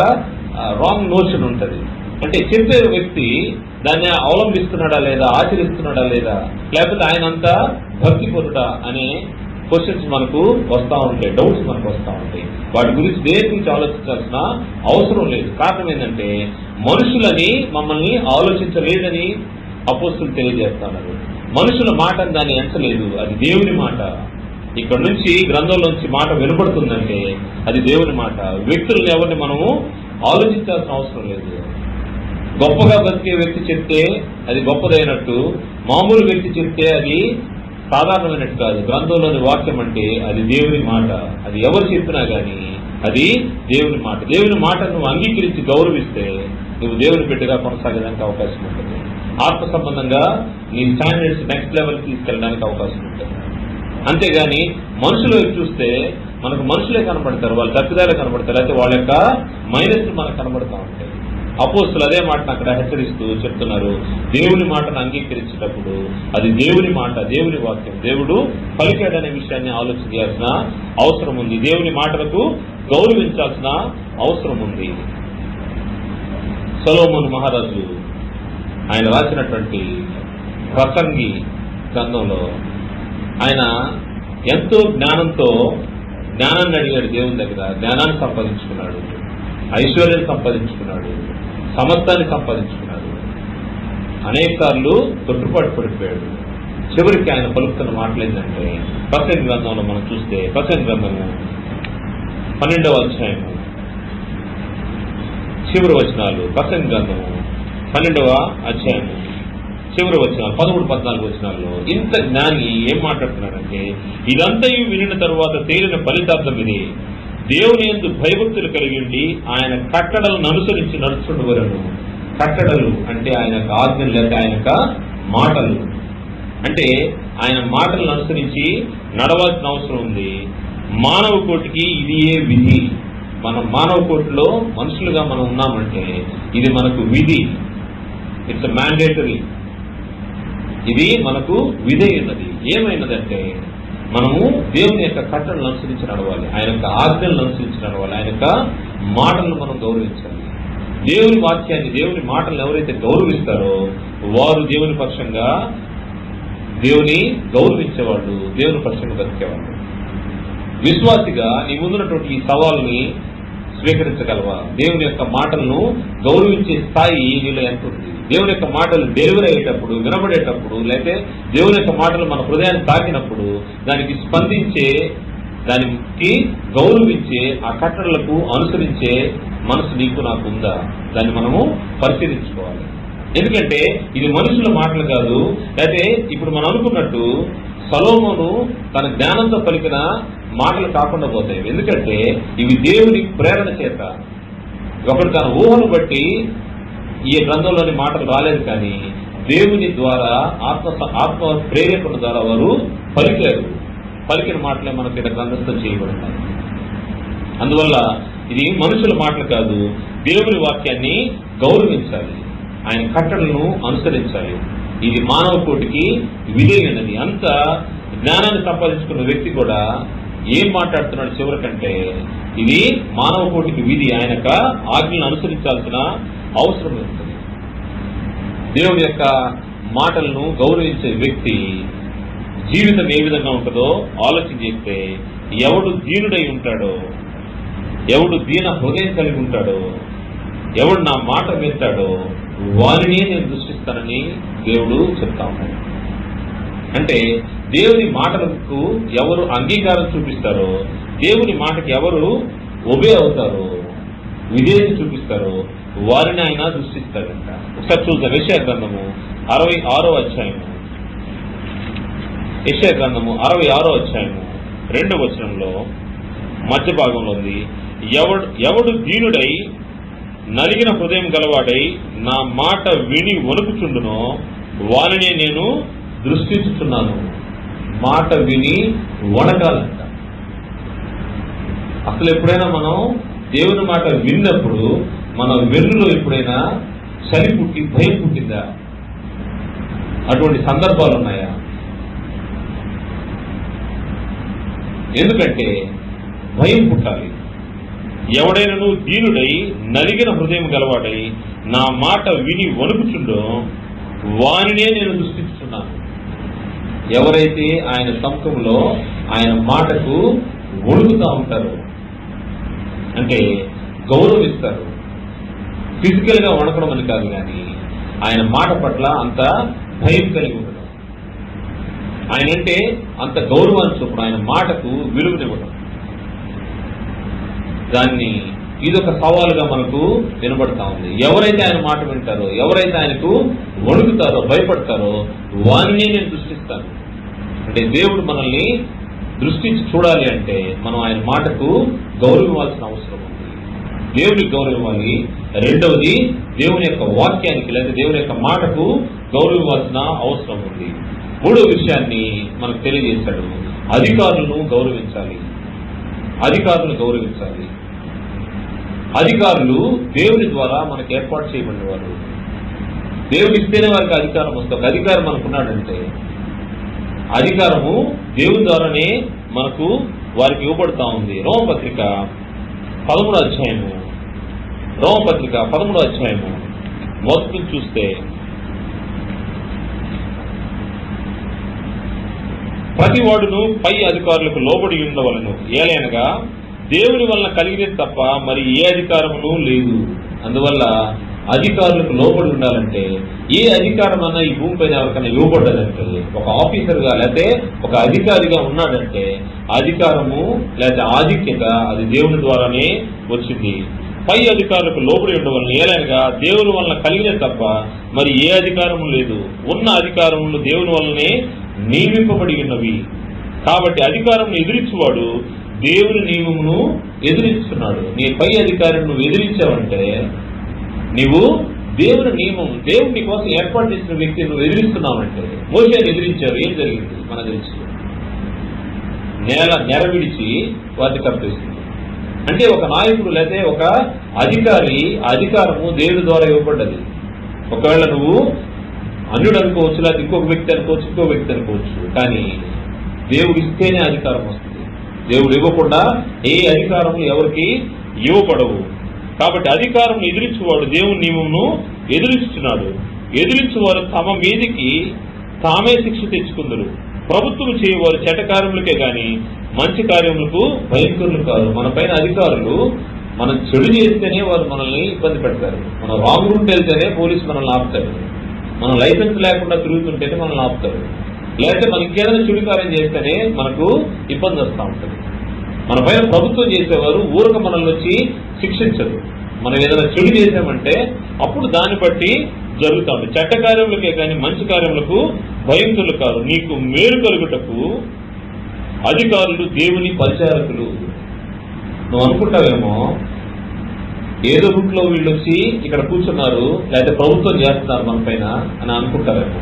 రాంగ్ నోషన్ ఉంటుంది. అంటే చెప్పే వ్యక్తి దాన్ని అవలంబిస్తున్నాడా లేదా, ఆచరిస్తున్నాడా లేదా, లేకపోతే ఆయన అంతా భక్తి పొందుడా అనే క్వశ్చన్స్ మనకు వస్తూ ఉంటాయి, డౌట్స్ మనకు వస్తూ ఉంటాయి. వాటి గురించి దేని గురించి ఆలోచించాల్సిన అవసరం లేదు. కారణం ఏంటంటే మనుషులని మమ్మల్ని ఆలోచించలేదని అపోస్తులు తెలియజేస్తున్నారు. మనుషుల మాటను దాన్ని ఎంచలేదు, అది దేవుని మాట. ఇక్కడ నుంచి గ్రంథంలోంచి మాట వినపడుతుందంటే అది దేవుని మాట. వ్యక్తులను ఎవరిని మనము ఆలోచించాల్సిన అవసరం లేదు. గొప్పగా బతికే వ్యక్తి చెప్తే అది గొప్పదైనట్టు, మామూలు వ్యక్తి చెప్తే అది సాధారణమైనట్టు కాదు. గ్రంథంలోని వాక్యం అంటే అది దేవుని మాట. అది ఎవరు చెప్పినా గానీ అది దేవుని మాట. దేవుని మాటను నువ్వు అంగీకరించి గౌరవిస్తే నువ్వు దేవుని బిడ్డగా కొనసాగడానికి అవకాశం ఉంటుంది. ఆత్మ సంబంధంగా నీ స్టాండర్డ్స్ నెక్స్ట్ లెవెల్ తీసుకెళ్ళడానికి అవకాశం ఉంటుంది. అంతేగాని మనుషులు చూస్తే మనకు మనుషులే కనబడతారు, వాళ్ళ తప్పిదాలే కనబడతారు, అయితే వాళ్ళ యొక్క మైనస్ మనకు కనబడతా ఉంటాయి. అపోస్తులు అదే మాటను అక్కడ హెచ్చరిస్తూ చెప్తున్నారు, దేవుని మాటను అంగీకరించేటప్పుడు అది దేవుని మాట, దేవుని వాక్యం, దేవుడు పలికాడనే విషయాన్ని ఆలోచన చేయాల్సిన అవసరం ఉంది. దేవుని మాటలకు గౌరవించాల్సిన అవసరం ఉంది. సొలొమోను మహారాజు ఆయన రాసినటువంటి ప్రసంగి గ్రంథంలో ఆయన ఎంతో జ్ఞానాన్ని అడిగాడు దేవుని దగ్గర. జ్ఞానాన్ని సంపాదించుకున్నాడు, ఐశ్వర్యాన్ని సంపాదించుకున్నాడు, సమస్తాన్ని సంపాదించుకున్నాడు. అనేక సార్లు తొట్టుపాటు పడిపోయాడు. చివరికి ఆయన పలుకుతున్న మాటలు ఏంటంటే ప్రసంగి గ్రంథంలో మనం చూస్తే, ప్రసంగి గ్రంథము 12వ అధ్యాయము చివరి వచనాలు, ప్రసంగి గ్రంథము 12వ అధ్యాయము చివరి వచనాలు 13-14 వచనాల్లో ఇంత జ్ఞాని ఏం మాట్లాడుతున్నాడంటే, ఇదంతయు వినిన తరువాత తేలిన ఫలితార్థం ఇది, దేవుని యందు భయభక్తులు కలిగి ఉండి ఆయన కట్టడలను అనుసరించి నడుచుండవలను. కట్టడలు అంటే ఆయన ఆజ్ఞలు, లేక ఆయన మాటలు. అంటే ఆయన మాటలను అనుసరించి నడవాల్సిన అవసరం ఉంది. మానవ కోటికి ఇది ఏ విధి. మనం మానవ కోటిలో మనుషులుగా మనం ఉన్నామంటే ఇది మనకు విధి. It's mandatory. ఇది మనకు విధి ఉన్నది. ఏమైనదంటే మనము దేవుని యొక్క కట్టడలను అనుసరించి నడవాలి, ఆయన యొక్క ఆజ్ఞలను అనుసరించి నడవాలి, ఆయన యొక్క మాటలను మనం గౌరవించాలి. దేవుని వాక్యాన్ని, దేవుని మాటలను ఎవరైతే గౌరవిస్తారో వారు దేవుని పక్షంగా, దేవుని గౌరవించేవాళ్ళు, దేవుని పక్షంగా బతికేవాళ్ళు. విశ్వాసిగా నీ ముందున్నటువంటి ఈ సవాల్ని స్వీకరించగలవా? దేవుని యొక్క మాటలను గౌరవించే స్థాయి నీలో ఎంత ఉంది? దేవుని యొక్క మాటలు డెలివరీ అయ్యేటప్పుడు, వినబడేటప్పుడు, లేకపోతే దేవుని యొక్క మాటలు మన హృదయాన్ని తాకినప్పుడు దానికి స్పందించే, దానికి గౌరవించే, ఆ కట్టడలకు అనుసరించే మనసు నీకు నాకు ఉందా? దాన్ని మనము పరిశీలించుకోవాలి. ఎందుకంటే ఇది మనుషుల మాటలు కాదు. అయితే ఇప్పుడు మనం అనుకున్నట్టు సొలొమోను తన జ్ఞానంతో పలికిన మాటలు కాకుండా పోతాయి. ఎందుకంటే ఇవి దేవుని ప్రేరణ చేత, ఒకడు తన ఊహను బట్టి ఈ గ్రంథంలోని మాటలు రాలేదు, కానీ దేవుని ద్వారా ఆత్మ ప్రేరేపణ ద్వారా వారు పలికారు. పలికిన మాటలే మనకి ఇక్కడ గ్రంథస్థం చేయబడతాయి. అందువల్ల ఇది మనుషుల మాటలు కాదు, దేవుని వాక్యాన్ని గౌరవించాలి, ఆయన కట్టడలను అనుసరించాలి. ఇది మానవ కోటికి విధేయున్నది. అంత జ్ఞానాన్ని సంపాదించుకున్న వ్యక్తి కూడా ఏం మాట్లాడుతున్నాడు చివరికంటే ఇది మానవ కోటికి విధి, ఆయన ఆజ్ఞలను అనుసరించాల్సిన అవసరం ఉంటుంది. దేవుని యొక్క మాటలను గౌరవించే వ్యక్తి జీవితం ఏ విధంగా ఉంటుందో ఆలోచన చేస్తే, ఎవడు దీనుడై ఉంటాడో, ఎవడు దీన హృదయం కలిగి ఉంటాడో, ఎవడు నా మాట వింటాడో వారిని నేను దృష్టిస్తానని దేవుడు చెప్తా ఉన్నాడు. అంటే దేవుని మాటలకు ఎవరు అంగీకారం చూపిస్తారో, దేవుని మాటకి ఎవరు ఒబే అవుతారో, విధేయత చూపిస్తారో వారిని ఆయన దృష్టిస్తాడంట. ఒకసారి చూద్దాం. యెషయా గ్రంథము 66వ అధ్యాయము, యెషయా గ్రంథము 66వ అధ్యాయము 2వ వచనంలో మధ్య భాగంలో ఉంది, ఎవడు దీనుడై నలిగిన హృదయం గలవాడై నా మాట విని వణుకుచుండునో వారినే నేను దృష్టిస్తున్నాను. మాట విని వణకాలంట. అసలు ఎప్పుడైనా మనం దేవుని మాట విన్నప్పుడు మన వెన్నులో ఎప్పుడైనా చలి పుట్టి భయం పుట్టిందా? అటువంటి సందర్భాలు ఉన్నాయా? ఎందుకంటే భయం పుట్టాలి. ఎవడైనా దీనుడై నలిగిన హృదయం గలవాడై నా మాట విని వణుకుచుండో వానినే నేను దృష్టిస్తున్నాను. ఎవరైతే ఆయన సముఖంలో ఆయన మాటకు వణుకుతా ఉంటారో, అంటే గౌరవిస్తారు, ఫిజికల్ గా వణకడం అని కాదు, కానీ ఆయన మాట పట్ల అంత భయం కలిగి ఉండడం, ఆయన అంటే అంత గౌరవాన్ని చొప్పున ఆయన మాటకు విలువనివ్వడం, దాన్ని ఇదొక సవాలుగా మనకు వినబడతా ఉంది. ఎవరైతే ఆయన మాట వింటారో, ఎవరైతే ఆయనకు వణుకుతారో, భయపడతారో వారిని నేను దృష్టిస్తాను. అంటే దేవుడు మనల్ని దృష్టించి చూడాలి అంటే మనం ఆయన మాటకు గౌరవం ఇవ్వాల్సిన అవసరం ఉంది. దేవునికి గౌరవం ఇవ్వాలి. రెండవది దేవుని యొక్క వాక్యానికి లేదా దేవుని యొక్క మాటకు గౌరవం ఇవ్వాల్సిన అవసరం ఉంది. మూడో విషయాన్ని మనకు తెలియజేశాడు, అధికారులను గౌరవించాలి. అధికారులను గౌరవించాలి. అధికారులు దేవుని ద్వారా మనకు ఏర్పాటు చేయబడినవారు. దేవుడు ఇస్తేనే వారికి అధికారం వస్తుంది. ఒక అధికారం మనకున్నాడంటే అధికారము దేవుని ద్వారానే మనకు వారికి ఇవ్వబడతా ఉంది. రోమపత్రిక 13వ అధ్యాయము మొదటి చూస్తే, ప్రతి వాడును పై అధికారులకు లోబడి ఉండవలను, ఏలైనగా దేవుని వలన కలిగినది తప్ప మరి ఏ అధికారమును లేదు. అందువల్ల అధికారులకు లోబడి ఉండాలంటే, ఏ అధికారం అన్నా ఈ భూమిపైన ఎవరికైనా ఇవ్వబడ్డదంటే, ఒక ఆఫీసర్గా లేకపోతే ఒక అధికారిగా ఉన్నాడంటే అధికారము లేదా ఆధిక్యత అది దేవుని ద్వారానే వచ్చింది. పై అధికారులకు లోబడి ఉండవలన, ఏలైనగా దేవుని వలన కలిగినది తప్ప మరి ఏ అధికారము లేదు. ఉన్న అధికారములు దేవుని వలనే నియమింపబడి ఉన్నవి. కాబట్టి అధికారం ఎదిరించువాడు దేవుని నియమమును ఎదిరిస్తున్నాడు. నీ పై అధికారిని నువ్వు ఎదిరించావంటే నీవు దేవుని నియమం, దేవుని కోసం ఏర్పాటు చేసిన వ్యక్తిని నువ్వు ఎదిరిస్తున్నావంటే. మోషేని ఎదిరించారు, ఏం జరిగింది మనకు తెలుసు. నెర విడిచి వాటిని కప్పేస్తుంది. అంటే ఒక నాయకుడు లేకపోతే ఒక అధికారి, అధికారము దేవుని ద్వారా ఇవ్వబడ్డది. ఒకవేళ నువ్వు అన్యుడు అనుకోవచ్చు, లేకపోతే ఇంకొక వ్యక్తి అనుకోవచ్చు, ఇంకో వ్యక్తి అనుకోవచ్చు, కానీ దేవుడు ఇస్తేనే అధికారం వస్తుంది. దేవుడు ఇవ్వకుండా ఏ అధికారము ఎవరికి ఇవ్వబడవు. కాబట్టి అధికారం ఎదిరించువాడు దేవుని నియమమును ఎదిరిస్తున్నాడు. ఎదిరించువారు తమ మీదికి తామే శిక్ష తెచ్చుకుందరు. ప్రభుత్వం చేయవారు చెడ్డ కార్యములకే గాని మంచి కార్యములకు భయంకరులు కాదు. మన పైన అధికారులు మనం చెడు చేస్తేనే వారు మనల్ని ఇబ్బంది పెడతారు. మనం రాంగ్ రూట్ వెళ్తేనే పోలీసు మనల్ని ఆపుతారు. మనం లైసెన్స్ లేకుండా తిరుగుతుంటేనే మనల్ని ఆపుతారు. లేకపోతే మనకి ఇంకేదైనా చెడు కార్యం చేస్తేనే మనకు ఇబ్బంది వస్తూ ఉంటుంది. మన పైన ప్రభుత్వం చేసేవారు ఊరక మనల్ని వచ్చి శిక్షించరు. మనం ఏదైనా చెడు చేసామంటే అప్పుడు దాన్ని బట్టి జరుగుతూ ఉంటుంది. చెడ్డ కార్యములకే కానీ మంచి కార్యములకు భయంకరులు కాదు. నీకు మేలు కలుగుటకు అధికారులు దేవుని పరిచారకులు. నువ్వు అనుకుంటావేమో ఏదో రూట్లో వీళ్ళు వచ్చి ఇక్కడ కూర్చున్నారు, లేకపోతే ప్రభుత్వం చేస్తున్నారు మన పైన అని అనుకుంటారేమో.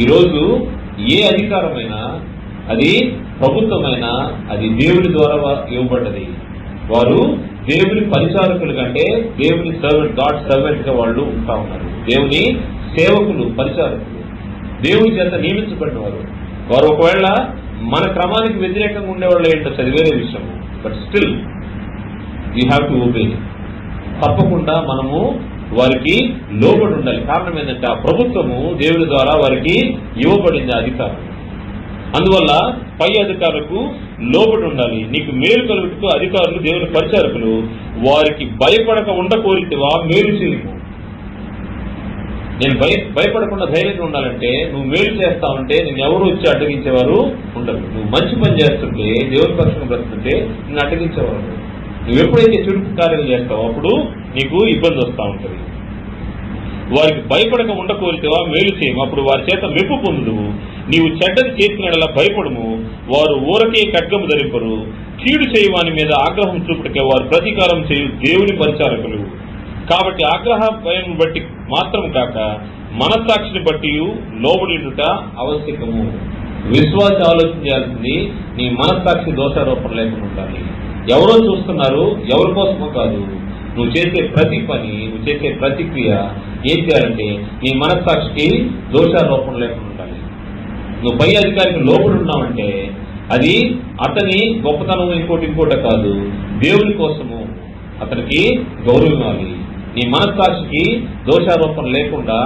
ఈరోజు ఏ అధికారమైనా, అది ప్రభుత్వమైనా, అది దేవుని ద్వారా ఇవ్వబడ్డది. వారు దేవుని పరిచారకులు కంటే దేవుని సర్వెంట్, గాడ్ సర్వెంట్ గా వాళ్ళు ఉంటా ఉన్నారు. దేవుని సేవకులు, పరిచారకులు, దేవుని చేత నియమించబడిన వారు. వారు ఒకవేళ మన క్రమానికి వ్యతిరేకంగా ఉండేవాళ్ళు ఏంటో అది వేరే విషయం. But still we have to obey. తప్పకుండా మనము వారికి లోబడి ఉండాలి. కారణం ఏంటంటే ఆ ప్రభుత్వము దేవుని ద్వారా వారికి ఇవ్వబడింది అధికారం. అందువల్ల పై అధికారులకు లోబడి ఉండాలి. నీకు మేలు కలుగుటకు అధికారులు దేవుని పరిచారకులు. వారికి భయపడక ఉండకోరితివా మేలు చేయము. నేను భయపడకుండా ధైర్యంగా ఉండాలంటే నువ్వు మేలు చేస్తావంటే నేను ఎవరు వచ్చి అడ్డగించేవారు ఉండరు. నువ్వు మంచి పని చేస్తుంటే, దేవుని పక్షంగా బ్రతుంటే నిన్ను అడ్డగించేవారు. నువ్వు ఎప్పుడైతే చెడుపు కార్యం చేస్తావో అప్పుడు నీకు ఇబ్బంది వస్తూ ఉంటుంది. వారికి భయపడక ఉండకోరితేవా మేలు చేయము, అప్పుడు వారి చేత మెప్పు పొందుదువు. నీవు చెడ్డది చేసినలా భయపడము, వారు ఊరకే ఖడ్గము ధరింపరు. కీడు చేయవాని మీద ఆగ్రహం చూపుటకే వారు ప్రతీకారం చేయు దేవుని పరిచారకులు. కాబట్టి ఆగ్రహ భయం బట్టి మాత్రం కాక మనస్సాక్షిని బట్టి లోబడినుట ఆవశ్యకము. విశ్వాస ఆలోచన చేయాల్సింది నీ మనస్సాక్షి దోషారోపణ లేకుండా ఉండాలి. ఎవరో చూస్తున్నారు, ఎవరి కోసమో కాదు. నువ్వు చేసే ప్రతి పని, నువ్వు చేసే ప్రతిక్రియ ఏం చేయాలంటే నీ మనస్సాక్షికి దోషారోపణ లేకుండా ఉండాలి. నువ్వు పై అధికారికి లోబడి ఉన్నావంటే అది అతని గొప్పతనం ఇంకోటి కాదు, దేవుని కోసము అతనికి గౌరవం ఇవ్వాలి. నీ మనస్సాక్షికి దోషారోపణ లేకుండా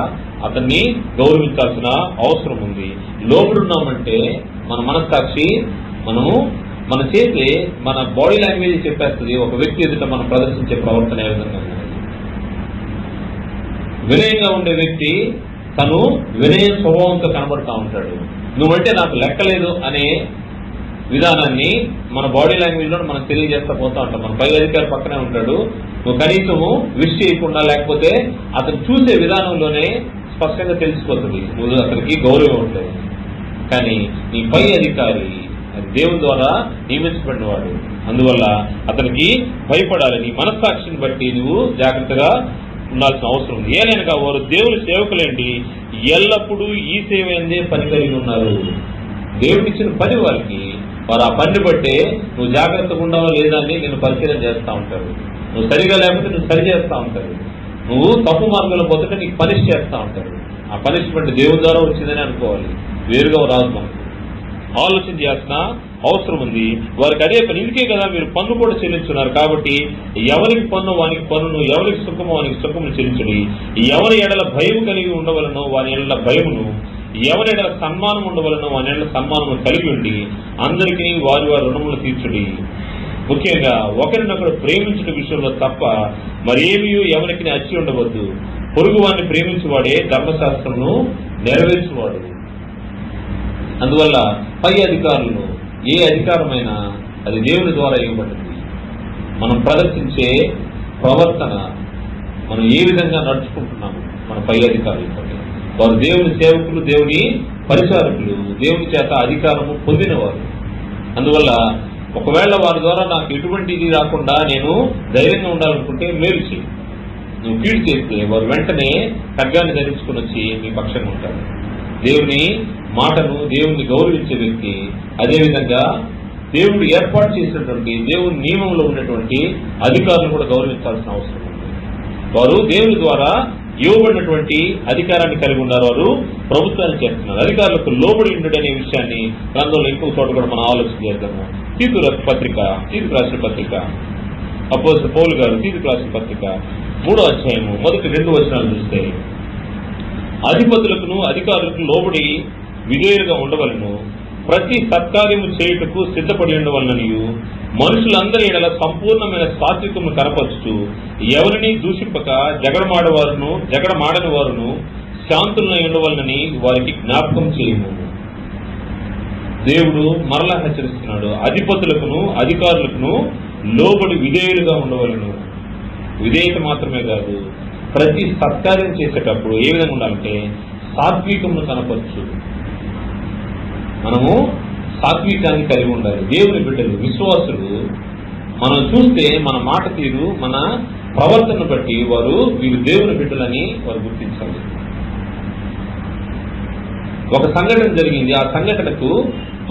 అతన్ని గౌరవించాల్సిన అవసరం ఉంది. లోబడి ఉన్నామంటే మన మనస్సాక్షి మన చేసే మన బాడీ లాంగ్వేజ్ చెప్పేస్తుంది ఒక వ్యక్తి ఎదుట మనం ప్రదర్శించే ప్రవర్తన ఏ విధంగా ఉంది. వినయంగా ఉండే వ్యక్తి తను వినయ స్వభావంతో కనబడుతూ ఉంటాడు. నువ్వంటే నాకు లెక్కలేదు అనే విధానాన్ని మన బాడీ లాంగ్వేజ్ లో మనం తెలియజేస్తా పోతా ఉంటాం. మన పై అధికారి పక్కనే ఉంటాడు, నువ్వు కనీసము విష్ చేయకుండా లేకపోతే అతను చూసే విధానంలోనే స్పష్టంగా తెలిసిపోతుంది నువ్వు అతనికి గౌరవం ఉంటుంది. కానీ నీ పై అధికారి దేవుని ద్వారా నియమించబడినవాడు, అందువల్ల అతనికి భయపడాలి. నీ మనస్సాక్షిని బట్టి నువ్వు జాగ్రత్తగా ఉండాల్సిన అవసరం ఉంది. ఏలైనగా వారు దేవుని సేవకులేండి ఎల్లప్పుడూ ఈ సేవ ఎందే పని కలిగి ఉన్నారు. దేవుడిచ్చిన పని వారికి, వారు ఆ పని బట్టే నువ్వు జాగ్రత్తగా ఉండవా లేదా అని నేను పరిశీలన చేస్తూ ఉంటారు. నువ్వు సరిగా లేకపోతే నువ్వు సరి చేస్తూ ఉంటారు. నువ్వు తప్పు మార్గంలో పోతుంటే నీకు పనిష్ చేస్తూ ఉంటారు. ఆ పనిష్మెంట్ దేవుని ద్వారా వచ్చిందని అనుకోవాలి, వేరుగా రాదు. మనకు ఆలోచన చేయాల్సిన అవసరం ఉంది. వారికి అదే పని, ఇందుకే కదా మీరు పన్ను కూడా చెల్లించున్నారు. కాబట్టి ఎవరికి పన్ను వానికి పన్నును, ఎవరికి సుఖము వానికి సుఖమును చెల్లించుడి. ఎవరి ఎడల భయం కలిగి ఉండవలనో వాని ఎడల భయమును, ఎవరి ఎడల సన్మానం ఉండవలనో వాని ఎడల సన్మానము కలిగి ఉండి అందరికీ వారి వారి రుణములు తీర్చుడి. ముఖ్యంగా ఒకరినొకరు ప్రేమించిన విషయంలో తప్ప మరేమీ ఎవరికి అచ్చి ఉండవద్దు. పొరుగు వారిని ప్రేమించువాడే ధర్మశాస్త్రమును నెరవేర్చువాడు. అందువల్ల పై అధికారులను ఏ అధికారమైనా అది దేవుని ద్వారా ఇవ్వబడింది. మనం ప్రదర్శించే ప్రవర్తన, మనం ఏ విధంగా నడుచుకుంటున్నాము మన పై అధికారులు, వారు దేవుని సేవకులు, దేవుని పరిచారకులు, దేవుని చేత అధికారము పొందినవారు. అందువల్ల ఒకవేళ వారి ద్వారా నాకు ఎటువంటిది రాకుండా నేను ధైర్యంగా ఉండాలనుకుంటే మేలు చేయి. నువ్వు కీడు చేస్తే వారు వెంటనే ఖడ్గాన్ని ధరించుకుని వచ్చి మీ పక్షంగా ఉంటారు. దేవుని మాటను, దేవుని గౌరవించే వ్యక్తి అదేవిధంగా దేవుడు ఏర్పాటు చేసినటువంటి దేవుని నియమంలో ఉన్నటువంటి అధికారులను కూడా గౌరవించాల్సిన అవసరం ఉంది. వారు దేవుని ద్వారా ఇవ్వబడినటువంటి అధికారాన్ని కలిగి ఉన్నారు. వారు ప్రభుత్వాన్ని చేస్తున్నారు. అధికారులకు లోబడి ఉండడు అనే విషయాన్ని గ్రంథంలో ఇంకొక చోట కూడా మనం ఆలోచన చేద్దాము. తీతుకు రాసిన పత్రిక అపోస్తలుడైన పౌలు గారు తీతుకు రాసిన పత్రిక 3వ అధ్యాయము మొదటి 2 వచనాలు చూస్తే, అధిపతులకును అధికారులకు లోబడి విధేయులుగా ఉండవలను, ప్రతి సత్కార్యము చేయుటకు సిద్ధపడి ఉండవలననియు, మనుషులందరి ఎడల సంపూర్ణమైన సాత్వికము కనపరచుతూ ఎవరిని దూషింపక జగడమాడని వారును శాంతులనై ఉండవలనని వారికి జ్ఞాపకం చేయము. దేవుడు మరలా హెచ్చరిస్తున్నాడు, అధిపతులకును అధికారులకును లోబడి విధేయులుగా ఉండవలను. విధేయత మాత్రమే కాదు, ప్రతి సత్కార్యం చేసేటప్పుడు ఏ విధంగా ఉండాలంటే సాత్వికమును కనపరచు. మనము సాత్వికాన్ని కలిగి ఉండాలి. దేవుని బిడ్డలు, విశ్వాసులు మనం చూస్తే మన మాట తీరు, మన ప్రవర్తన బట్టి వీరు దేవుని బిడ్డలని వారు గుర్తించాలి. ఒక సంఘటన జరిగింది, ఆ సంఘటనకు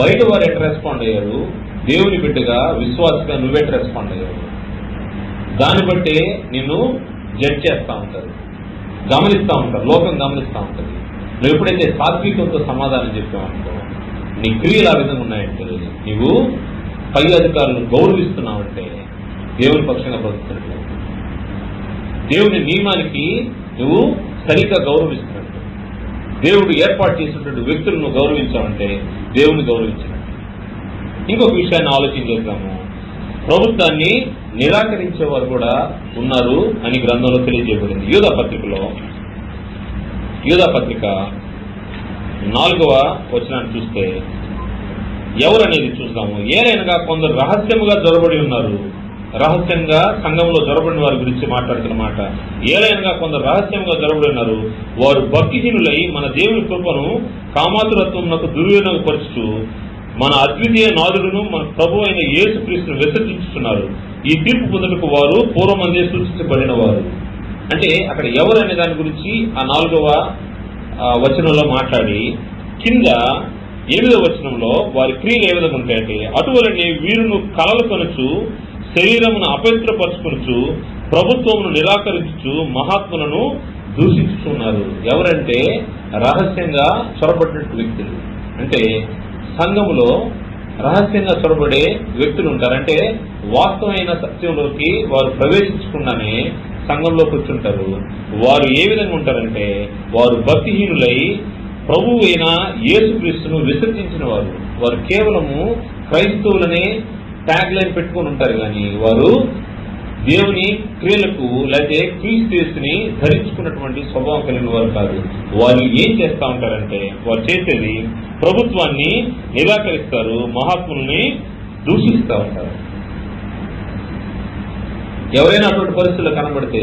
బయట వారు ఎట్లా రెస్పాండ్ అయ్యారు, దేవుని బిడ్డగా విశ్వాసగా నువ్వెట్ రెస్పాండ్ అయ్యావు, దాన్ని బట్టే నిన్ను జడ్జ్ చేస్తూ ఉంటారు, గమనిస్తూ ఉంటారు, లోకం గమనిస్తూ ఉంటుంది. నువ్వు ఎప్పుడైతే సాత్వికంతో సమాధానం చెప్పావనుకో, నీ క్రియలు ఆ విధంగా ఉన్నాయంటే, నీవు పై అధికారులను గౌరవిస్తున్నావంటే దేవుని పక్షంగా బ్రతుకుతున్నట్టు, దేవుని నియమానికి నువ్వు సరిగ్గా గౌరవిస్తున్నట్టు, దేవుడు ఏర్పాటు చేసినటువంటి వ్యక్తులను గౌరవించావంటే దేవుని గౌరవించినట్టు. ఇంకొక విషయాన్ని ఆలోచన చేద్దాము. ప్రభుత్వాన్ని నిరాకరించే వారు కూడా ఉన్నారు అని గ్రంథంలో తెలియజేయబడింది. యూదా పత్రిక 4వ వచనాన్ని చూస్తే ఎవరనేది చూద్దాము. ఏలైనగా కొందరు రహస్యముగా జొరబడి ఉన్నారు, రహస్యంగా సంఘంలో జొరబడిన వారి గురించి మాట్లాడుతున్నమాట. ఏలైనగా కొందరు రహస్యంగా జొరబడినారు, వారు భక్తిహీనులై మన దేవుని కృపను కామాతురత్వమునకు దుర్వినియోగపరచుచు మన అద్వితీయ నాదుడును మన ప్రభు అయిన యేసు క్రీస్తును విసర్జించుతున్నారు. ఈ తీర్పు పొందుటకు వారు పూర్వమందే సూచించబడిన వారు. అంటే అక్కడ ఎవరు అనే దాని గురించి ఆ 4వ వచనంలో మాట్లాడి, కింద 8వ వచనంలో వారి క్రియలు ఏ విధంగా ఉంటాయంటే, అటువలనే వీరును కలలు కొనుచు శరీరమును అపవిత్రపరచుకొనుచు ప్రభుత్వమును నిరాకరించు మహాత్ములను దూషించుతున్నారు. ఎవరంటే రహస్యంగా చొరబడినట్టు వ్యక్తులు. అంటే సంఘములో రహస్యంగా చొరబడే వ్యక్తులు ఉంటారు. అంటే వాస్తవమైన సత్యంలోకి వారు ప్రవేశించకుండానే సంఘంలో కూర్చుంటారు. వారు ఏ విధంగా ఉంటారంటే, వారు భక్తిహీనులై ప్రభువు అయిన యేసుక్రీస్తును విసర్జించిన వారు. వారు కేవలము క్రైస్తవులనే ట్యాగ్ లైన్ పెట్టుకుని ఉంటారు, కానీ వారు దేవుని క్రియలకు లేకపోతే క్రీస్తుని ధరించుకున్నటువంటి స్వభావం కలిగిన వారు కాదు. వారు ఏం చేస్తూ ఉంటారంటే, వారు చేసేది ప్రభుత్వాన్ని నిరాకరిస్తారు, మహాత్ముల్ని దూషిస్తూ ఉంటారు. ఎవరైనా అటువంటి పరిస్థితుల్లో కనబడితే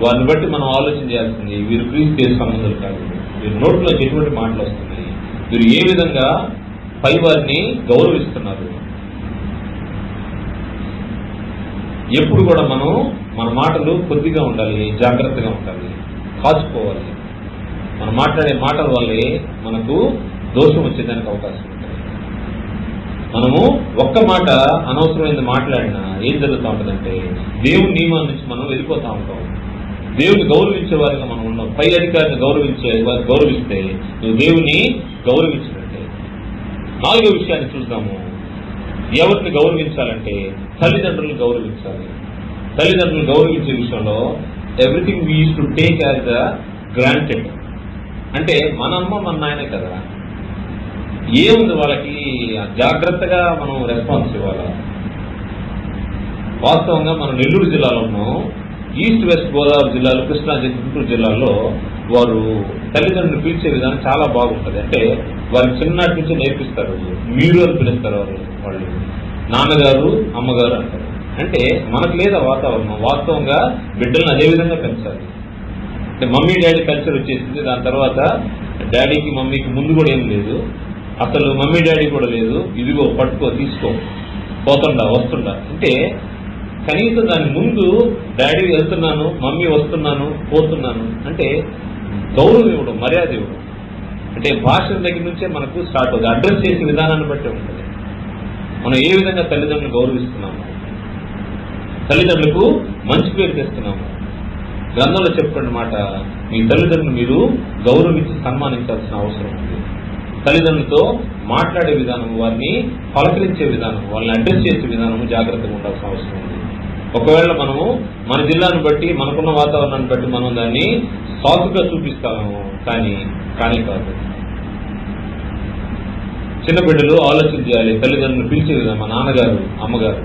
వారిని బట్టి మనం ఆలోచన చేయాల్సింది, వీరు క్రీస్తు సంబంధాలు కాదు, వీరి నోట్లో ఎటువంటి మాటలు వస్తున్నాయి, వీరు ఏ విధంగా పై వారిని గౌరవిస్తున్నారు. ఎప్పుడు కూడా మనం మన మాటలు కొద్దిగా ఉండాలి, జాగ్రత్తగా ఉండాలి, కాచుకోవాలి. మనం మాట్లాడే మాటల వల్లే మనకు దోషం వచ్చేదానికి అవకాశం ఉంటుంది. మనము ఒక్క మాట అనవసరమైనది మాట్లాడినా ఏం జరుగుతూ ఉంటుందంటే, దేవుని నియమాల నుంచి మనం వెళ్ళిపోతూ ఉంటాం. దేవుని గౌరవించే వారిగా మనం ఉన్నాం. పై అధికారిని గౌరవిస్తే నువ్వు దేవుని గౌరవించినట్టే. 4వ విషయాన్ని చూద్దాము. ఎవరిని గౌరవించాలంటే తల్లిదండ్రులను గౌరవించాలి. తల్లిదండ్రులను గౌరవించే విషయంలో everything we use to take as a granted. అంటే మన అమ్మ మన నాయనే కదా, ఏముంది వాళ్ళకి, జాగ్రత్తగా మనం రెస్పాన్స్ ఇవ్వాలి. వాస్తవంగా మనం నెల్లూరు జిల్లాలో ఉన్నాం. ఈస్ట్ వెస్ట్ గోదావరి జిల్లాలో, కృష్ణా గుంటూరు జిల్లాలో వారు తల్లిదండ్రులు పిలిచే విధానం చాలా బాగుంటుంది. అంటే వారికి చిన్నటి నుంచి నేర్పిస్తారు. మీరు అని పిలుస్తారు వాళ్ళు నాన్నగారు అమ్మగారు అంటారు. అంటే మనకు లేదా వాతావరణం, వాస్తవంగా బిడ్డలను అదే విధంగా పెంచాలి. అంటే మమ్మీ డాడీ కల్చర్ వచ్చేసింది. దాని తర్వాత డాడీకి మమ్మీకి ముందు కూడా ఏం లేదు, అసలు మమ్మీ డాడీ కూడా లేదు. ఇదిగో పట్టుకో, తీసుకో, పోతుండా వస్తుండా. అంటే కనీసం దాని ముందు డాడీ వెళ్తున్నాను, మమ్మీ వస్తున్నాను, పోతున్నాను అంటే గౌరవం ఇవ్వడం, మర్యాద ఇవ్వడం. అంటే భాషల దగ్గర నుంచే మనకు స్టార్ట్ అవుతుంది. అడ్రస్ చేసే విధానాన్ని బట్టి ఉంటుంది. మనం ఏ విధంగా తల్లిదండ్రులను గౌరవిస్తున్నాము, తల్లిదండ్రులకు మంచి పేరు తెస్తున్నాము. గ్రంథంలో చెప్పండి మాట, మీ తల్లిదండ్రులు మీరు గౌరవించి సన్మానించాల్సిన అవసరం ఉంది. తల్లిదండ్రులతో మాట్లాడే విధానం, వారిని పలకరించే విధానం, వాళ్ళని అడ్రస్ చేసే విధానము జాగ్రత్తగా ఉండాల్సిన అవసరం ఉంది. ఒకవేళ మనము మన జిల్లాను బట్టి, మనకున్న వాతావరణాన్ని బట్టి మనం దాన్ని సాకుగా చూపిస్తాము, కానీ కాదు. చిన్న బిడ్డలు ఆలోచన చేయాలి. తల్లిదండ్రులు పిలిచే విధానం, మా నాన్నగారు అమ్మగారు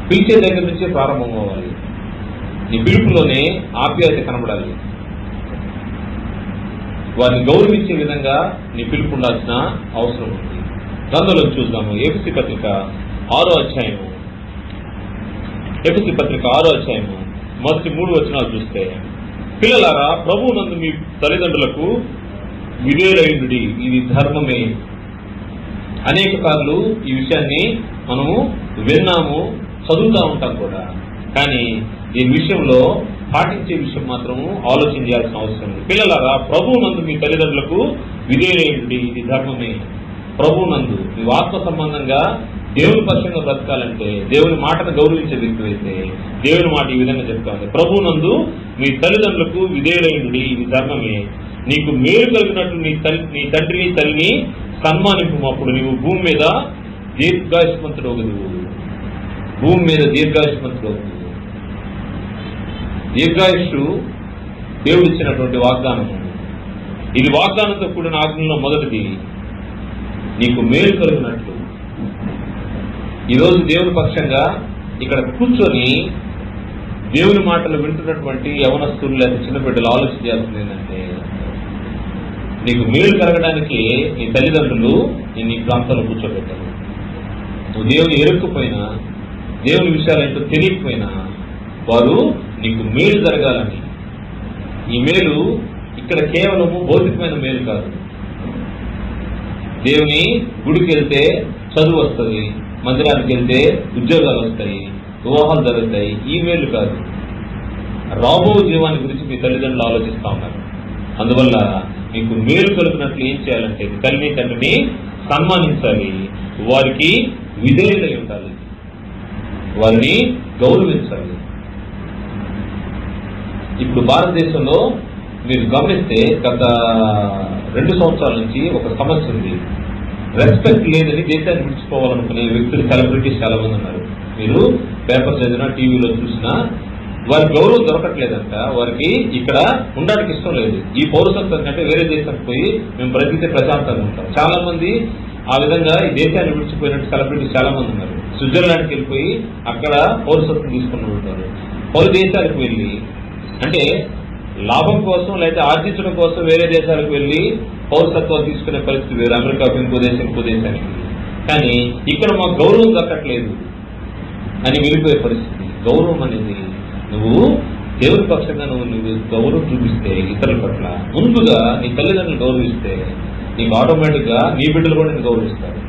పిలిచే దగ్గర నుంచే ప్రారంభం అవ్వాలి. నీ పిలుపులోనే ఆప్యాయత కనబడాలి. వారిని గౌరవించే విధంగా నీ పిలుపు ఉండాల్సిన అవసరం ఉంది. గ్రంథంలో చూద్దాము. ఎఫెసీ పత్రిక 6వ అధ్యాయము. ఎఫెసీ పత్రిక 6వ అధ్యాయము మొదటి 3 వచనాలు చూస్తే, పిల్లలారా ప్రభువునందు మీ తల్లిదండ్రులకు విధేయులయుండుడి, ఇది ధర్మమే. అనేక సార్లు ఈ విషయాన్ని మనము విన్నాము, చదువుతూ ఉంటాం కూడా. కానీ ఈ విషయంలో పాటించే విషయం మాత్రము ఆలోచన చేయాల్సిన అవసరం ఉంది. పిల్లలారా ప్రభువునందు మీ తల్లిదండ్రులకు విధేయులయుండుడి, ఇది ధర్మమే. ప్రభువునందు మీ ఆత్మ సంబంధంగా దేవుని పక్షంగా బ్రతకాలంటే, దేవుని మాటను గౌరవించే వ్యక్తి అయితే దేవుని మాట ఈ విధంగా చెప్తాను, ప్రభువునందు మీ తల్లిదండ్రులకు విధేయులయుండుడి, ఇది ధర్మమే. నీకు మేలు కలిగినట్లు నీ తండ్రిని తల్లిని సన్మానింపు, అప్పుడు నీవు భూమి మీద దీర్ఘాయుష్మంతుడు అవుదువు. భూమి మీద దీర్ఘాయుష్మంతుడు అవుదువు. దీర్ఘాయుష్షు దేవుడు ఇచ్చినటువంటి వాగ్దానము. ఇది వాగ్దానంతో కూడిన ఆజ్ఞలో మొదటిది. నీకు మేలు కలిగినట్లు. ఈరోజు దేవుని పక్షంగా ఇక్కడ కూర్చొని దేవుని మాటలు వింటున్నటువంటి యవనస్తులు లేదా చిన్న బిడ్డలు ఆలోచన చేయాల్సింది ఏంటంటే, నీకు మేలు కలగడానికి నీ తల్లిదండ్రులు నిన్ను ఈ ప్రాంతంలో కూర్చోబెట్టారు. నువ్వు దేవుని ఎరుక్కుపోయినా, దేవుని విషయాలు ఏంటో తెలియకపోయినా వారు నీకు మేలు జరగాలని. ఈ మేలు ఇక్కడ కేవలము భౌతికమైన మేలు కాదు. దేవుని గుడికి వెళ్తే చదువు వస్తుంది, మందిరానికి వెళ్తే ఉద్యోగాలు వస్తాయి, వివాహాలు జరుగుతాయి, ఈ మేలు కాదు. రాబో జీవాన్ని గురించి మీ తల్లిదండ్రులు ఆలోచిస్తూ ఉన్నారు. అందువల్ల మీకు మేలు కలిగినట్లు ఏం చేయాలంటే తల్లి తండ్రిని సన్మానించాలి, వారికి విధేయులై ఉండాలి, వారిని గౌరవించాలి. ఇప్పుడు భారతదేశంలో మీరు గమనిస్తే గత 2 సంవత్సరాల నుంచి ఒక సమస్య ఉంది. రెస్పెక్ట్ లేదని దేశాన్ని విడిచిపోవాలనుకునే వ్యక్తులు, సెలబ్రిటీస్ చాలా మంది ఉన్నారు. మీరు పేపర్ చదివినా, టీవీలో చూసినా వారికి గౌరవం దొరకట్లేదంట. వారికి ఇక్కడ ఉండడానికి ఇష్టం లేదు. ఈ పౌరసత్వం కంటే వేరే దేశానికి పోయి మేము బ్రతికితే ప్రశాంతంగా ఉంటాం. చాలా మంది ఆ విధంగా ఈ దేశాన్ని విడిచిపోయినట్టు సెలబ్రిటీస్ చాలా మంది ఉన్నారు. స్విట్జర్లాండ్కి వెళ్ళిపోయి అక్కడ పౌరసత్వం తీసుకుని ఉంటారు. పలు దేశాలకు వెళ్ళి, అంటే లాభం కోసం లేదా ఆర్జించడం కోసం వేరే దేశాలకు వెళ్ళి పౌరసత్వాలు తీసుకునే పరిస్థితి వేరు. అమెరికాకు ఇంకో దేశానికి. కానీ ఇక్కడ మాకు గౌరవం దక్కట్లేదు అని వెళ్ళిపోయే పరిస్థితి. గౌరవం అనేది నువ్వు దేవుని పక్షంగా నువ్వు గౌరవం చూపిస్తే ఇతరుల పట్ల, ముందుగా నీ తల్లిదండ్రులు గౌరవిస్తే నీకు ఆటోమేటిక్గా నీ బిడ్డలు కూడా నేను గౌరవిస్తారు.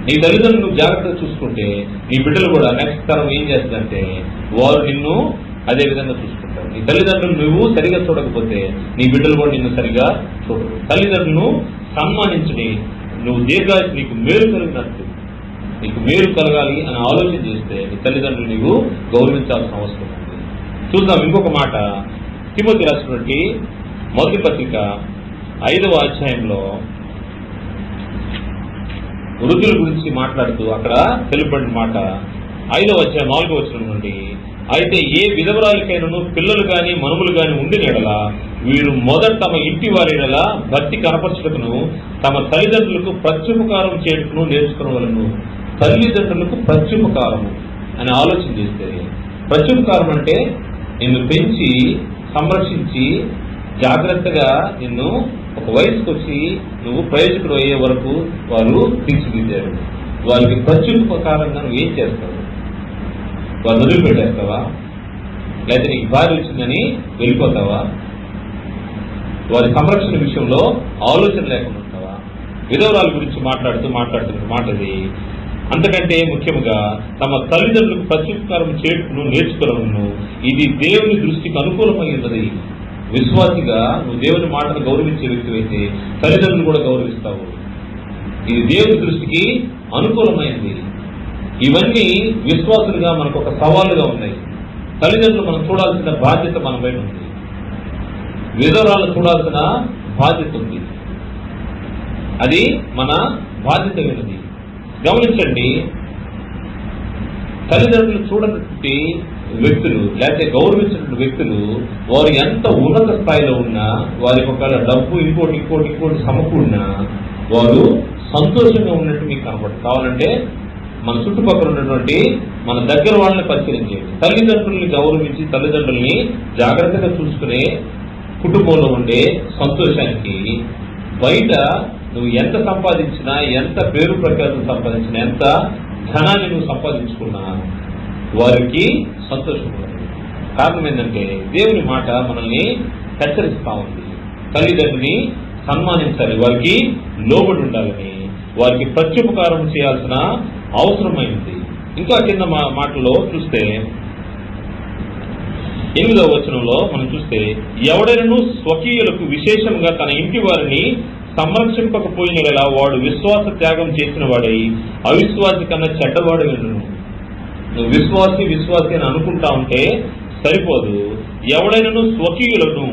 నీ తల్లిదండ్రులు నువ్వు జాగ్రత్తగా చూసుకుంటే నీ బిడ్డలు కూడా నెక్స్ట్ తరం ఏం చేస్తుందంటే వారు నిన్ను అదే విధంగా చూసుకుంటారు. నీ తల్లిదండ్రులు నువ్వు సరిగా చూడకపోతే నీ బిడ్డలు కూడా నిన్ను సరిగా చూడరు. తల్లిదండ్రులను సన్మానించని నువ్వు నీకు మేలు కలిగినట్టు, నీకు మేలు కలగాలి అని ఆలోచన చేస్తే నీ తల్లిదండ్రులు నీవు గౌరవించాల్సిన అవసరం ఉంది. చూద్దాం ఇంకొక మాట. తిమోతి రాసినటువంటి మొదటి పత్రిక 5వ అధ్యాయంలో వృద్ధుల గురించి మాట్లాడుతూ అక్కడ తెలుపబడిన మాట 5వ అధ్యాయం 4వ వచనం నుండి, అయితే ఏ విధవరాలికైనను పిల్లలు గాని మనుములు గాని ఉండిన ఎడల వీరు మొదట తమ ఇంటి వారి ఎడల భక్తి కనపరచుటకును తమ తల్లిదండ్రులకు ప్రత్యుపకారం చేయటకును నేర్చుకునవలను. తల్లిదండ్రులకు ప్రత్యుపకారము అని ఆలోచన చేస్తే, ప్రత్యుపకారం అంటే నిన్ను పెంచి సంరక్షించి జాగ్రత్తగా నిన్ను ఒక వయసుకు వచ్చి నువ్వు ప్రయోజకుడు అయ్యే వరకు వారు తీర్చిదిద్దారు. వారికి ప్రత్యుపకారంగా నువ్వు ఏం చేస్తావు? వారు వదిలిపెట్టేస్తావా? లేదా నీకు భార్య వచ్చిందని వెళ్ళిపోతావా? వారి సంరక్షణ విషయంలో ఆలోచన లేకుండా ఉంటావా? విధవరాల గురించి మాట్లాడుతున్న మాటది. అంతకంటే ముఖ్యంగా తమ తల్లిదండ్రులకు ప్రత్యుపకారం చేయటను నేర్చుకోవలను. ఇది దేవుని దృష్టికి అనుకూలమైనది. విశ్వాసిగా నువ్వు దేవుని మాటను గౌరవించే వ్యక్తి అయితే తల్లిదండ్రులు కూడా గౌరవిస్తావు. ఇది దేవుని దృష్టికి అనుకూలమైనది. ఇవన్నీ విశ్వాసులుగా మనకు ఒక సవాలుగా ఉన్నాయి. తల్లిదండ్రులు మనం చూడాల్సిన బాధ్యత మన పైన ఉంది. విధవరాలు చూడాల్సిన బాధ్యత ఉంది. అది మన బాధ్యత ఉన్నది. గమనించండి, తల్లిదండ్రులు చూడనటువంటి వ్యక్తులు లేకపోతే గౌరవించినటువంటి వ్యక్తులు వారు ఎంత ఉన్నత స్థాయిలో ఉన్నా, వారికి ఒకవేళ డబ్బు ఇంకోటి సమకూడినా వారు సంతోషంగా ఉన్నట్టు మీకు కనపడదు. కావాలంటే మన చుట్టుపక్కల ఉన్నటువంటి మన దగ్గర వాళ్ళని పరిశీలించేయండి. తల్లిదండ్రుల్ని గౌరవించి తల్లిదండ్రుల్ని జాగ్రత్తగా చూసుకునే కుటుంబంలో ఉండే సంతోషానికి బయట నువ్వు ఎంత సంపాదించినా, ఎంత పేరు ప్రఖ్యాతులు సంపాదించినా, ఎంత ధనాన్ని నువ్వు సంపాదించుకున్నా వారికి సంతోషం ఉండదు. కారణం ఏంటంటే దేవుని మాట మనల్ని హెచ్చరిస్తా ఉంది. తల్లిదండ్రుని సన్మానించాలి, వారికి లోబడి ఉండాలని, వారికి ప్రత్యుపకారం చేయాల్సిన అవసరమైంది. ఇంకా కింద మాటలో చూస్తే 8వ వచనంలో మనం చూస్తే, ఎవడైనను స్వకీయులకు విశేషంగా తన ఇంటి వారిని సంరక్షింపకపోయినలా వాడు విశ్వాస త్యాగం చేసిన వాడై అవిశ్వాసి కన్నా చెడ్డవాడు వినును. నువ్వు విశ్వాసి అని అనుకుంటా ఉంటే సరిపోదు. ఎవడైనను స్వకీయులను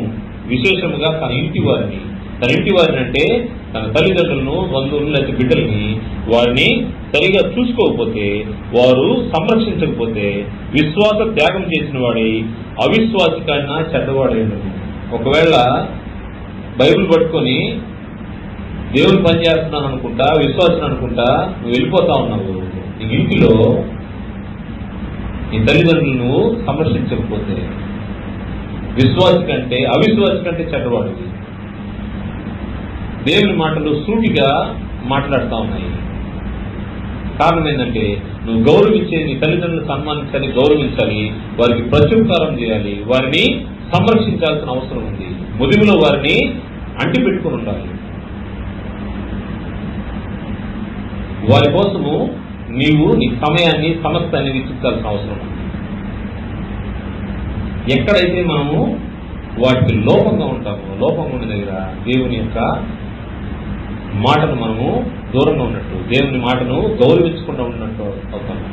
విశేషముగా తన ఇంటి వారిని అంటే తన తల్లిదండ్రులను, బంధువులను లేదా బిడ్డల్ని వారిని సరిగా చూసుకోకపోతే, వారు సంరక్షించకపోతే విశ్వాస త్యాగం చేసిన వాడై అవిశ్వాసి కన్నా చెడ్డవాడై ఉండను. ఒకవేళ బైబిల్ పట్టుకొని దేవుని పని చేస్తున్నాను అనుకుంటా, విశ్వాసం అనుకుంటా నువ్వు వెళ్ళిపోతా ఉన్నావు. నీ ఇంటిలో నీ తల్లిదండ్రులను సంరక్షించకపోతే అవిశ్వాసి కంటే చెడ్డవాడివి. దేవుని మాటలు సూటిగా మాట్లాడుతూ ఉన్నాయి. కారణం ఏంటంటే నువ్వు గౌరవించే నీ తల్లిదండ్రులను సన్మానించాలి, గౌరవించాలి, వారికి ప్రత్యుపకారం చేయాలి, వారిని సంరక్షించాల్సిన అవసరం ఉంది, ముదిమిలో వారిని అంటి పెట్టుకుని ఉండాలి. వారి కోసము నీవు నీ సమయాన్ని సమస్తాన్ని వెచ్చించాల్సిన అవసరం ఉంది. ఎక్కడైతే మనము వాటికి లోపంగా ఉంటామో, లోపంగా ఉన్న దగ్గర దేవుని యొక్క మాటను మనము దూరంగా ఉన్నట్టు, దేవుని మాటను గౌరవించకుండా ఉన్నట్టు అవుతాము.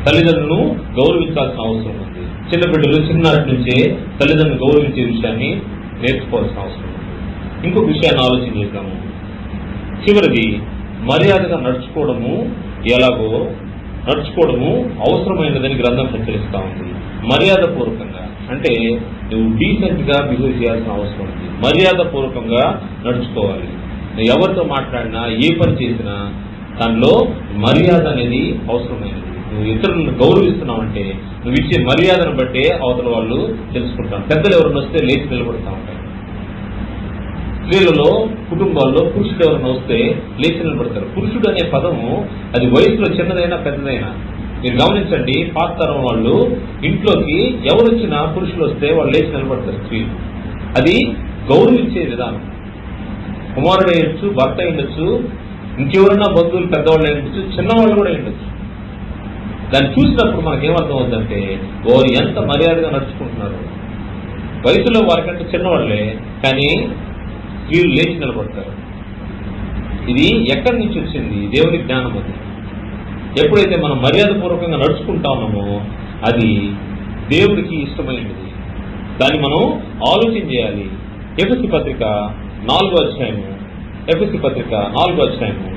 తల్లిదండ్రులను గౌరవించాల్సిన అవసరం ఉంది. చిన్న బిడ్డలు చిన్ననాటి నుంచే తల్లిదండ్రులను గౌరవించే విషయాన్ని నేర్చుకోవాల్సిన అవసరం ఉంది. ఇంకొక విషయాన్ని ఆలోచన చేద్దాము. చివరిది, మర్యాదగా నడుచుకోవడము ఎలాగో నడుచుకోవడము అవసరమైనదని గ్రంథం హెచ్చరిస్తూ ఉంది. మర్యాద పూర్వకంగా అంటే నువ్వు డీసెంట్ గా బిహేవ్ చేయాల్సిన అవసరం ఉంది. మర్యాద పూర్వకంగా నడుచుకోవాలి. నువ్వు ఎవరితో మాట్లాడినా, ఏ పని చేసినా దానిలో మర్యాద అనేది అవసరమైనది. నువ్వు ఇతరులను గౌరవిస్తున్నావంటే నువ్వు ఇచ్చే మర్యాదను బట్టే అవతల వాళ్ళు తెలుసుకుంటారు. పెద్దలు ఎవరిని వస్తే లేచి నిలబడతా ఉంటారు. స్త్రీలలో, కుటుంబాల్లో పురుషుడు ఎవరైనా వస్తే లేచి నిలబడతారు. పురుషుడు అనే పదము అది వయసులో చిన్నదైనా పెద్దదైనా మీరు గమనించండి. పాత తరం వాళ్ళు ఇంట్లోకి ఎవరు వచ్చినా పురుషులు వస్తే వాళ్ళు లేచి నిలబడతారు. స్త్రీలు అది గౌరవించే విధానం. కుమారుడు అయ్యొచ్చు, భర్త అయ్యొచ్చు, ఇంకెవరైనా బంధువులు పెద్దవాళ్ళు అయ్యొచ్చు, చిన్నవాళ్ళు కూడా అయ్యొచ్చు. దాన్ని చూసినప్పుడు మనకేమర్థం అవుతుందంటే వారు ఎంత మర్యాదగా నడుచుకుంటున్నారు. వయసులో వారికంటే చిన్నవాళ్లే, కానీ స్త్రీలు లేచి నిలబడతారు. ఇది ఎక్కడి నుంచి వచ్చింది? దేవుని జ్ఞానం. అది ఎప్పుడైతే మనం మర్యాదపూర్వకంగా నడుచుకుంటా ఉన్నామో అది దేవుడికి ఇష్టమైనది. దాన్ని మనం ఆలోచన చేయాలి. ఎఫెసీ పత్రిక 4వ అధ్యాయము, ఎఫెసీ పత్రిక 4వ అధ్యాయము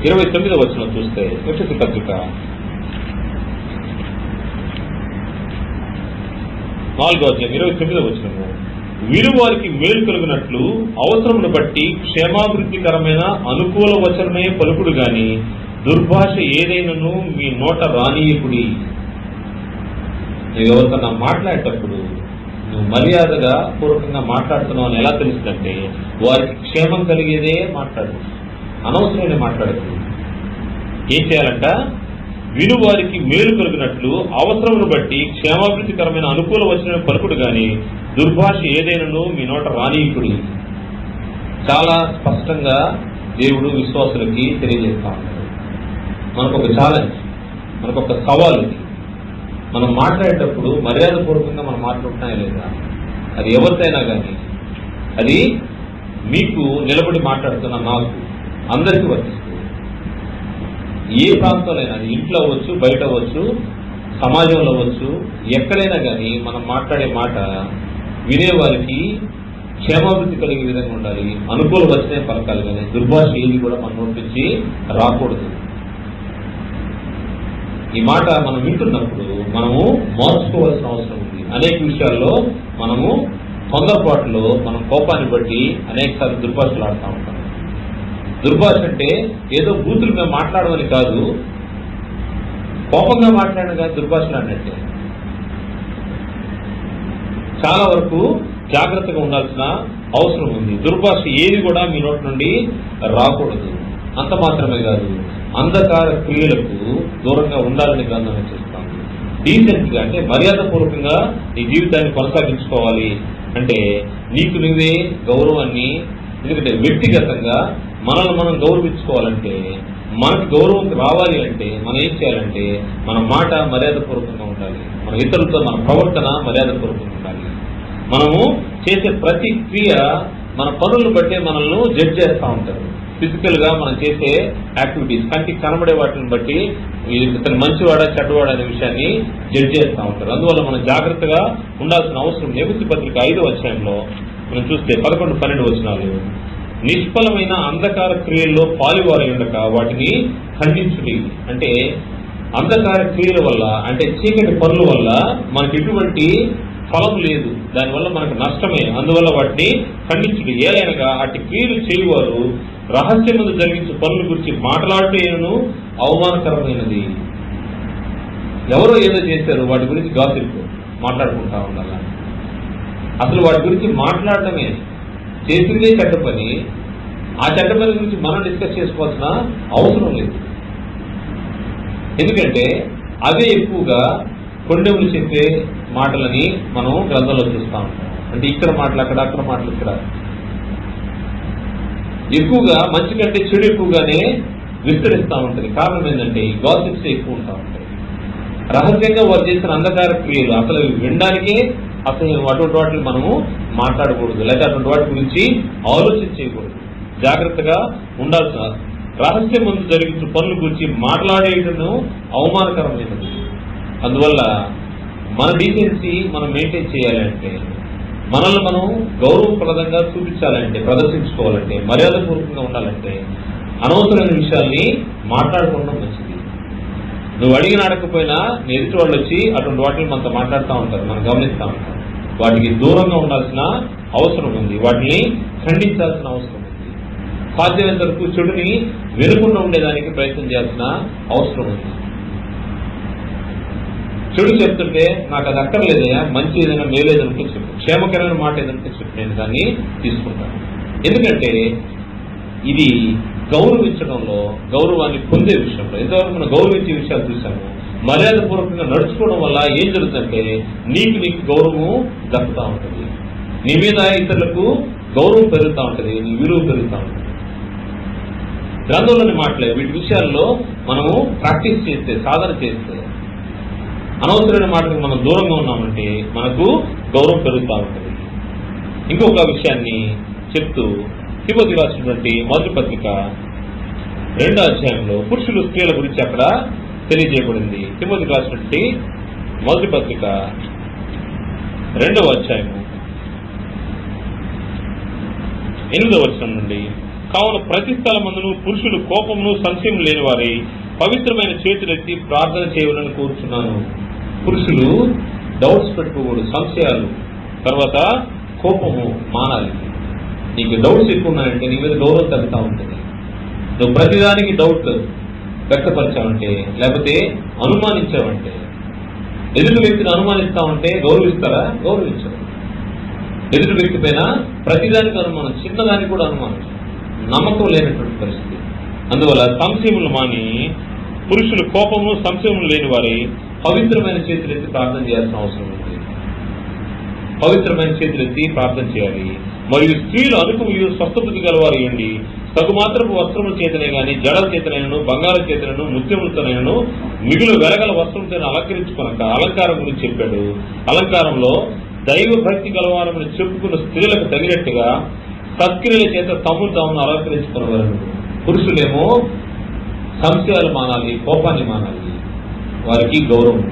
29వ వచనం చూస్తే, ఎఫెసీ పత్రిక 4వ అధ్యాయం 29వ వచనము, వీరువారికి మేలు కలుగునట్లు అవసరమును బట్టి క్షేమాభివృద్ధికరమైన అనుకూల వచనమే పలుకుడు గాని దుర్భాష ఏదైనను మీ నోట రానీయకుడి. నువ్వు ఎవరికన్నా మాట్లాడేటప్పుడు నువ్వు మర్యాదగా పూర్వకంగా మాట్లాడుతున్నావు అని ఎలా తెలుస్తుందంటే వారికి క్షేమం కలిగేదే మాట్లాడు, అనవసరమైన మాట్లాడదు. ఏం చేయాలంట? వినువారికి మేలు కలిగినట్లు అవసరమును బట్టి క్షేమాభివృద్ధికరమైన అనుకూల వచనమే పలుకుడు గాని దుర్భాష ఏదైనను మీ నోట రానీయకుడి. చాలా స్పష్టంగా దేవుడు విశ్వాసులకి తెలియజేస్తా ఉన్నాడు. మనకొక ఛాలెంజ్, మనకొక సవాలు. మనం మాట్లాడేటప్పుడు మర్యాదపూర్వకంగా మనం మాట్లాడుతున్నాయా లేదా? అది ఎవరితైనా కానీ, అది మీకు నిలబడి మాట్లాడుతున్న నాకు, అందరికీ వర్తిస్తుంది. ఏ ప్రాంతంలో అది ఇంట్లో అవ్వచ్చు, బయట అవ్వచ్చు, సమాజంలో అవ్వచ్చు, ఎక్కడైనా కానీ మనం మాట్లాడే మాట వినేవారికి క్షేమాభివృద్ధి కలిగే విధంగా ఉండాలి, అనుకూల వచనే పలకాలి. కానీ దుర్భాష ఏది కూడా మనం నోటించి రాకూడదు. ఈ మాట మనం వింటున్నప్పుడు మనము మార్చుకోవాల్సిన అవసరం ఉంది. అనేక విషయాల్లో మనము తొందరపాటులో మనం కోపాన్ని బట్టి అనేక సార్లు దుర్భాషలు ఆడుతూ ఉంటాం. దుర్భాష అంటే ఏదో బూతులు మేము మాట్లాడమని కాదు, కోపంగా మాట్లాడిన కాదు దుర్భాషలు అన్నట్టే. చాలా వరకు జాగ్రత్తగా ఉండాల్సిన అవసరం ఉంది. దుర్భాష ఏది కూడా మీ నోటి నుండి రాకూడదు. అంత మాత్రమే కాదు, అంధకార క్రియలకు దూరంగా ఉండాలని గ్రంథం హెచ్చరిస్తాను. డీసెంట్ గా అంటే మర్యాదపూర్వకంగా నీ జీవితాన్ని కొనసాగించుకోవాలి. అంటే నీకు నువ్వే గౌరవాన్ని, ఎందుకంటే వ్యక్తిగతంగా మనల్ని మనం గౌరవించుకోవాలంటే, మనకు గౌరవం రావాలి అంటే మనం ఏం చేయాలంటే మన మాట మర్యాదపూర్వకంగా ఉండాలి, మన ఇతరులతో మన ప్రవర్తన మర్యాదపూర్వకంగా ఉండాలి. మనము చేసే ప్రతి క్రియ మన పనులను బట్టే మనల్ని జడ్జ్ చేస్తూ ఉంటారు. ఫిజికల్ గా మనం చేసే యాక్టివిటీస్, కంటికి కనబడే వాటిని బట్టి ఇతను మంచివాడా చెడ్డవాడా అనే విషయాన్ని జడ్జ్ చేస్తూ ఉంటారు. అందువల్ల మనం జాగ్రత్తగా ఉండాల్సిన అవసరం. ఎఫెసీ పత్రిక 5వ అధ్యాయంలో మనం చూస్తే 11-12 వచనాలు, నిష్ఫలమైన అంధకార క్రియల్లో పాలువారై ఉండక వాటిని ఖండించుడి. అంటే అంధకార క్రియల వల్ల, అంటే చీకటి పనుల వల్ల మనకి ఎటువంటి ఫలం లేదు, దానివల్ల మనకు నష్టమే. అందువల్ల వాటిని ఖండించుడి. ఏలైనగా అటు క్రియలు చేయువారు రహస్యమందు జరిగించే పనుల గురించి మాట్లాడటేను అవమానకరమైనది. ఎవరో ఏదో చేశారు వాటి గురించి గాసిప్ మాట్లాడుకుంటా ఉండాలి. అసలు వాటి గురించి మాట్లాడటమే, చేసిందే చెడ్డ పని, ఆ చెడ్డ పని గురించి మనం డిస్కస్ చేసుకోవాల్సిన అవసరం లేదు. ఎందుకంటే అవే ఎక్కువగా కొండెములు చెప్పే మాటలని మనం గ్రంథంలో చూస్తూ ఉంటాం. అంటే ఇక్కడ మాటలు అక్కడ, అక్కడ మాటలు ఇక్కడ. ఎక్కువగా మంచి కంటే చెడు ఎక్కువగానే విస్తరిస్తూ ఉంటుంది. కారణం ఏంటంటే ఈ గాసిప్స్ ఎక్కువ ఉంటా ఉంటాయి. రహస్యంగా వారు చేసిన అంధకార క్రియలు అసలు వినడానికే అసలు అటువంటి వాటిని మనము మాట్లాడకూడదు, లేకపోతే అటువంటి వాటి గురించి ఆలోచన చేయకూడదు. జాగ్రత్తగా ఉండాల్సిన రహస్యం ముందు జరిగించిన పనుల గురించి మాట్లాడేయడం అవమానకరమైనది. అందువల్ల మన డీసెన్సీ మనం మెయింటైన్ చేయాలంటే, మనల్ని మనం గౌరవప్రదంగా చూపించాలంటే, ప్రదర్శించుకోవాలంటే, మర్యాదపూర్వకంగా ఉండాలంటే అనవసరమైన విషయాల్ని మాట్లాడుకోవడం మంచిది. నువ్వు అడిగిన అడగకపోయినా ఎదుటి వాళ్ళు వచ్చి అటువంటి వాటిని మనతో మాట్లాడుతూ ఉంటారు, మనం గమనిస్తూ ఉంటాం. వాటికి దూరంగా ఉండాల్సిన అవసరం ఉంది, వాటిని ఖండించాల్సిన అవసరం ఉంది. సాధ్యమైనంత వరకు చెడుని వెనుకుండా ఉండేదానికి ప్రయత్నం చేయాల్సిన అవసరం ఉంది. చెడు చెప్తుంటే నాకు అది అక్కర్లేదయ్యా, మంచి ఏదైనా మేలేదనుకో చెప్పు, క్షేమకరమైన మాట ఏదనుకో చెప్పు, నేను దాన్ని తీసుకుంటాను. ఎందుకంటే ఇది గౌరవించడంలో, గౌరవాన్ని పొందే విషయంలో ఎంతవరకు మనం గౌరవించే విషయాలు చూసాము. మర్యాదపూర్వకంగా నడుచుకోవడం వల్ల ఏం జరుగుతుందంటే నీకు గౌరవము దక్కుతూ ఉంటుంది, నీ మీద ఇతరులకు గౌరవం పెరుగుతూ ఉంటుంది, నీ విలువ పెరుగుతూ ఉంటుంది. గ్రంథంలోని మాటలే వీటి విషయాల్లో మనము ప్రాక్టీస్ చేస్తే, సాధన చేస్తే, అనవసరమైన మాటలకు మనం దూరంగా ఉన్నామంటే మనకు గౌరవం పెరుగుతూ ఉంటుంది. ఇంకొక విషయాన్ని చెప్తూ తిమోతికి రాసినటువంటి మొదటి పత్రిక 2వ అధ్యాయంలో పురుషులు స్త్రీల గురించి అక్కడ తెలియజేయబడింది. తిమోతికి రాసినటువంటి మొదటి పత్రిక 2వ అధ్యాయము 8వ వచనం నుండి, కావున ప్రతి స్థలమందును పురుషులు కోపమును సంశయం లేని వారి పవిత్రమైన చేతులెత్తి ప్రార్థన చేయవాలని కోరుచున్నాను. పురుషులు డౌట్స్ పెట్టుకోకూడదు, సంశయాలు, తర్వాత కోపము మానాలి. నీకు డౌట్స్ ఎక్కువ ఉన్నాయంటే నీ మీద గౌరవం తగ్గుతూ ఉంటుంది. నువ్వు ప్రతిదానికి డౌట్ వ్యక్తపరిచావంటే, లేకపోతే అనుమానించావంటే, ఎదుటి వ్యక్తిని అనుమానిస్తామంటే గౌరవిస్తారా? గౌరవించరు. ఎదుటి వ్యక్తి పైన ప్రతిదానికి అనుమానం, చిన్నదానికి కూడా అనుమానం, నమ్మకం లేనటువంటి పరిస్థితి. అందువల్ల సంశయములు మాని పురుషులు కోపము సంశయములు లేని వారి పవిత్రమైన చేతులెత్తి ప్రార్థన చేయాల్సిన అవసరం ఉంది. పవిత్రమైన చేతులెత్తి ప్రార్థన చేయాలి. మరియు స్త్రీలు అనుకుని స్వస్థబుద్ధి గలవారు అయ్యండి, తగుమాత్రపు వస్త్రముల చేతనే గాని జడల చేతనైనను బంగారం చేతనైనను ముత్యములతోనైనను మిగులు వెలగల వస్త్రముతో అలంకరించుకొనక, అలంకారం గురించి చెప్పాడు. అలంకారంలో దైవ భక్తి గలవారమని చెప్పుకున్న స్త్రీలకు తగినట్టుగా సత్క్రియల చేత తమ్మును తామును అలంకరించుకునేవారు. పురుషులేమో సంశయాలు మానాలి, కోపాన్ని మానాలి, వారికి గౌరవం.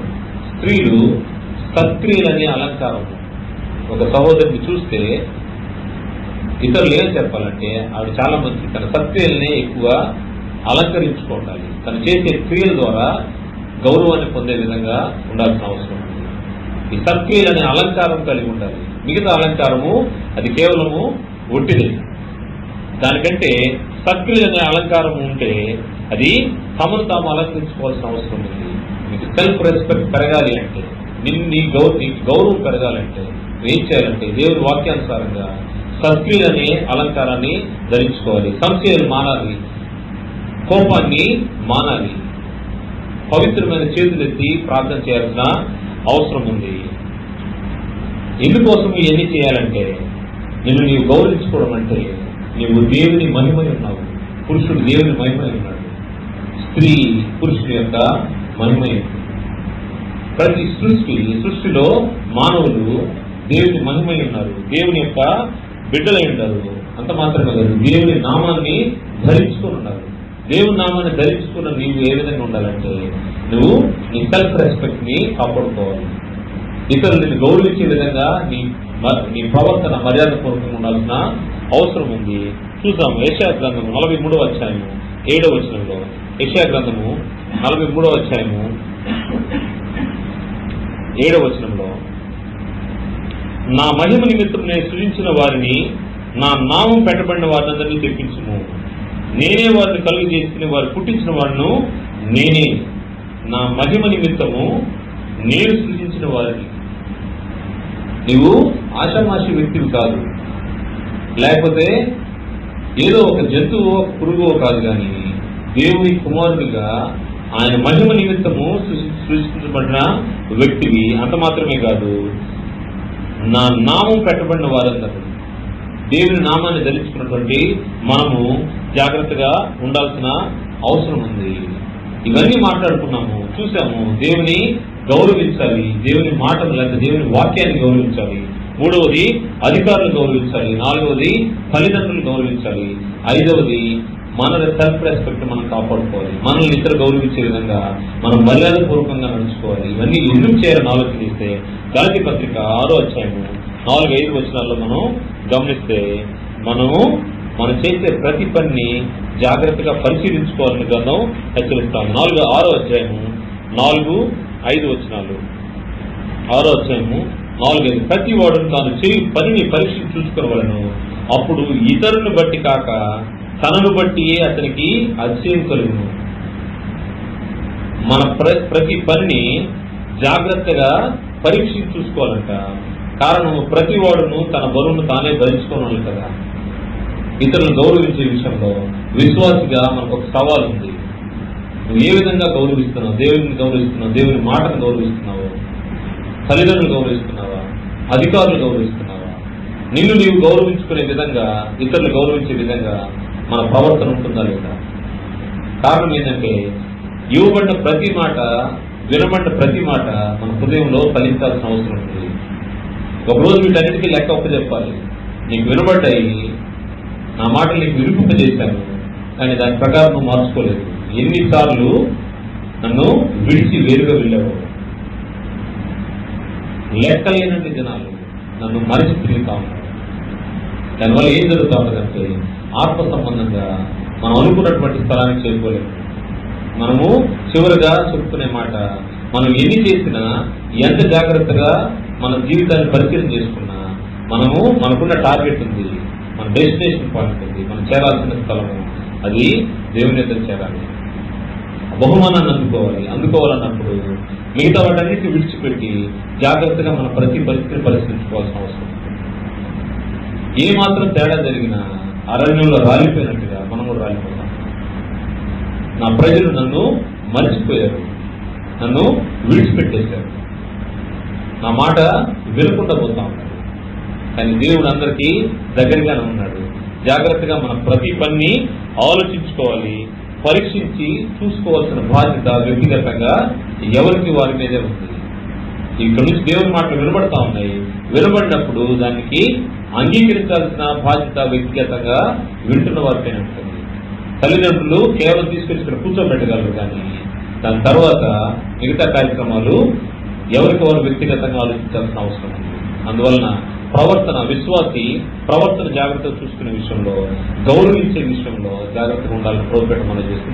స్త్రీలు సత్క్రియలనే అలంకారం. ఒక సహోదరిని చూస్తే ఇతరులు ఏం చెప్పాలంటే ఆవిడ చాలా మంది తన సత్క్రియలనే ఎక్కువ అలంకరించుకోవాలి. తను చేసే క్రియల ద్వారా గౌరవాన్ని పొందే విధంగా ఉండాల్సిన అవసరం ఉంది. ఈ సత్క్రియలనే అలంకారం కలిగి ఉండాలి. మిగతా అలంకారము అది కేవలము ఒట్టిదే. దానికంటే సత్క్రియలనే అలంకారం ఉంటే అది తమను తాము అలంకరించుకోవాల్సిన అవసరం ఉంది. మీకు సెల్ఫ్ రెస్పెక్ట్ పెరగాలి అంటే, నీ గౌరవం పెరగాలంటే ఏం చేయాలంటే దేవుని వాక్యానుసారంగా సత్క్రియలనే అలంకారాన్ని ధరించుకోవాలి. సంశయాలు మానాలి, కోపాన్ని మానాలి, పవిత్రమైన చేతులెత్తి ప్రార్థన చేయాల్సిన అవసరం ఉంది. ఎందుకోసం ఇవన్నీ చేయాలంటే నిన్ను నీవు గౌరవించుకోవడం అంటే నీవు దేవుని మహిమై ఉన్నావు. పురుషుడు దేవుని మహిమై ఉన్నాడు, స్త్రీ పురుషుడి యొక్క మహిమై. ప్రతి సృష్టిలో మానవులు దేవుని మహిమై ఉన్నారు, దేవుని యొక్క బిడ్డలై ఉన్నారు. అంత మాత్రమే కాదు, దేవుని నామాన్ని ధరించుకుని ఉన్నారు. దేవుని నామాన్ని ధరించుకున్న నీవు ఏ విధంగా ఉండాలంటే నువ్వు నీ సెల్ఫ్ రెస్పెక్ట్ ని కాపాడుకోవాలి. ఇతరులని గౌరవించే విధంగా నీ ప్రవర్తన మర్యాదపూర్వకంగా ఉండాల్సిన అవసరం ఉంది. చూద్దాం యెషయా గ్రంథము 43వ అధ్యాయము 7వ వచనంలో. యెషయా గ్రంథము 43వ అధ్యాయము 7వ వచనంలో, నా మహిమ నిమిత్తం నేను సృజించిన వారిని, నా నామం పెట్టబడిన వారిని తెప్పించుము. నేనే వారిని కలుగు చేసుకుని వారు పుట్టించిన వారిను నేనే. నా మహిమ నిమిత్తము నేను సృజించిన వారిని. నువ్వు ఆషామాషి వ్యక్తివి కాదు, లేకపోతే ఏదో ఒక జంతువు ఒక పురుగు కాదు, కానీ దేవుని కుమారుడిగా ఆయన మహిమ నిమిత్తము సృష్టించబడిన వ్యక్తివి. అంత మాత్రమే కాదు, నా నామం పెట్టబడిన వారందరూ, దేవుని నామాన్ని ధరించుకున్నటువంటి మనము జాగ్రత్తగా ఉండాల్సిన అవసరం ఉంది. ఇవన్నీ మాట్లాడుకున్నాము, చూసాము. దేవుని గౌరవించాలి, దేవుని మాటలు లేదా దేవుని వాక్యాన్ని గౌరవించాలి. మూడవది అధికారులను గౌరవించాలి. నాలుగవది తల్లిదండ్రులను గౌరవించాలి. ఐదవది మన సెల్ఫ్ రెస్పెక్ట్ మనం కాపాడుకోవాలి. మనల్ని ఇతరు గౌరవించే విధంగా మనం మర్యాదపూర్వకంగా నడుచుకోవాలి. ఇవన్నీ ఎందుకు చేయాలని ఆలోచన చేస్తే గలతీ పత్రిక 6వ అధ్యాయము 4-5 వచనాల్లో మనం గమనిస్తే మనం చేసే ప్రతి పనిని జాగ్రత్తగా పరిశీలించుకోవాలని గ్రంథం హెచ్చరిస్తాము. 6వ అధ్యాయము 4-5 వచనాలు. 6వ అధ్యాయము 4-5. ప్రతి వాడు తాను చేయి పనిని పరీక్షించి చూసుకోవాలను. అప్పుడు ఇతరులను బట్టి కాక తనను బట్టి అతనికి అతిశయం కలుగును. మన ప్రతి పనిని జాగ్రత్తగా పరీక్షించి చూసుకోవాలంట. కారణం, ప్రతి వాడును తన బరువును తానే భరించుకోవాలి కదా. ఇతరులను గౌరవించే విషయంలో విశ్వాసిగా మనకు ఒక సవాల్ ఉంది. నువ్వు ఏ విధంగా గౌరవిస్తున్నావు? దేవుని గౌరవిస్తున్నావు? దేవుని మాటను గౌరవిస్తున్నావు? తల్లిదండ్రులు గౌరవిస్తున్నావా? అధికారులు గౌరవిస్తున్నావా? నిన్ను నీవు గౌరవించుకునే విధంగా, ఇతరులు గౌరవించే విధంగా మన ప్రవర్తన ఉంటుందా లేదా? కారణం ఏంటంటే, ఇవ్వబడిన ప్రతి మాట, వినబడిన ప్రతి మాట మన హృదయంలో ఫలించాల్సిన అవసరం ఉంది. ఒకరోజు వీటన్నిటికీ లెక్క చెప్పాలి. నీకు వినబడ్డాయి, నా మాటలు నీకు వినిపింపజేశాను, కానీ దాని ప్రకారం నువ్వు మార్చుకోలేదు. ఎన్నిసార్లు నన్ను విడిచి వేరుగా వెళ్ళావు? లెక్కలేనటువంటి జనాలు నన్ను మరిచి తిరుగుతా ఉన్నారు. దానివల్ల ఏం జరుగుతూ ఉంటుందంటే, ఆత్మ సంబంధంగా మనం అనుకున్నటువంటి స్థలానికి చేరుకోలేము. మనము చివరిగా చెప్పుకునే మాట, మనం ఎన్ని చేసినా, ఎంత జాగ్రత్తగా మన జీవితాన్ని పరిశీలన చేసుకున్నా, మనకున్న టార్గెట్ ఉంది, మన డెస్టినేషన్ పాయింట్ ఉంది, మనం చేరాల్సిన స్థలము, అది దేవుని ఎదురు చేరాలి. బహుమానాన్ని అందుకోవాలన్నప్పుడు మిగతా వాటన్నిటిని విడిచిపెట్టి జాగ్రత్తగా మన ప్రతి పరిస్థితిని పరిశీలించుకోవాల్సిన అవసరం. ఏ మాత్రం తేడా జరిగినా అరణ్యంలో రాలిపోయినట్టుగా మనం కూడా రాలిపోతాం. నా ప్రజలు నన్ను మర్చిపోయారు, నన్ను విడిచిపెట్టేశారు, నా మాట వినకుండా పోతా ఉన్నాడు. కానీ దేవుడు అందరికీ దగ్గరగానే ఉన్నాడు. జాగ్రత్తగా మన ప్రతి పని ఆలోచించుకోవాలి, పరీక్షించి చూసుకోవాల్సిన బాధ్యత వ్యక్తిగతంగా ఎవరికి వారి మీదే ఉంది. ఇక్కడ నుంచి దేవుని మాటలు వినబడతా ఉన్నాయి. వినబడినప్పుడు దానికి అంగీకరించాల్సిన బాధ్యత వ్యక్తిగతంగా వింటున్న వారిపైన ఉంటుంది. తల్లిదండ్రులు కేవలం తీసుకొచ్చి ఇక్కడ కూర్చోబెట్టగలరు, కానీ దాని తర్వాత మిగతా కార్యక్రమాలు ఎవరికి వారు వ్యక్తిగతంగా ఆలోచించాల్సిన అవసరం ఉంది. అందువలన విశ్వాసి ప్రవర్తన జాగ్రత్తగా చూసుకునే విషయంలో, గౌరవించే విషయంలో జాగ్రత్తగా ఉండాలని ప్రోత్సాహం మనం చేస్తూ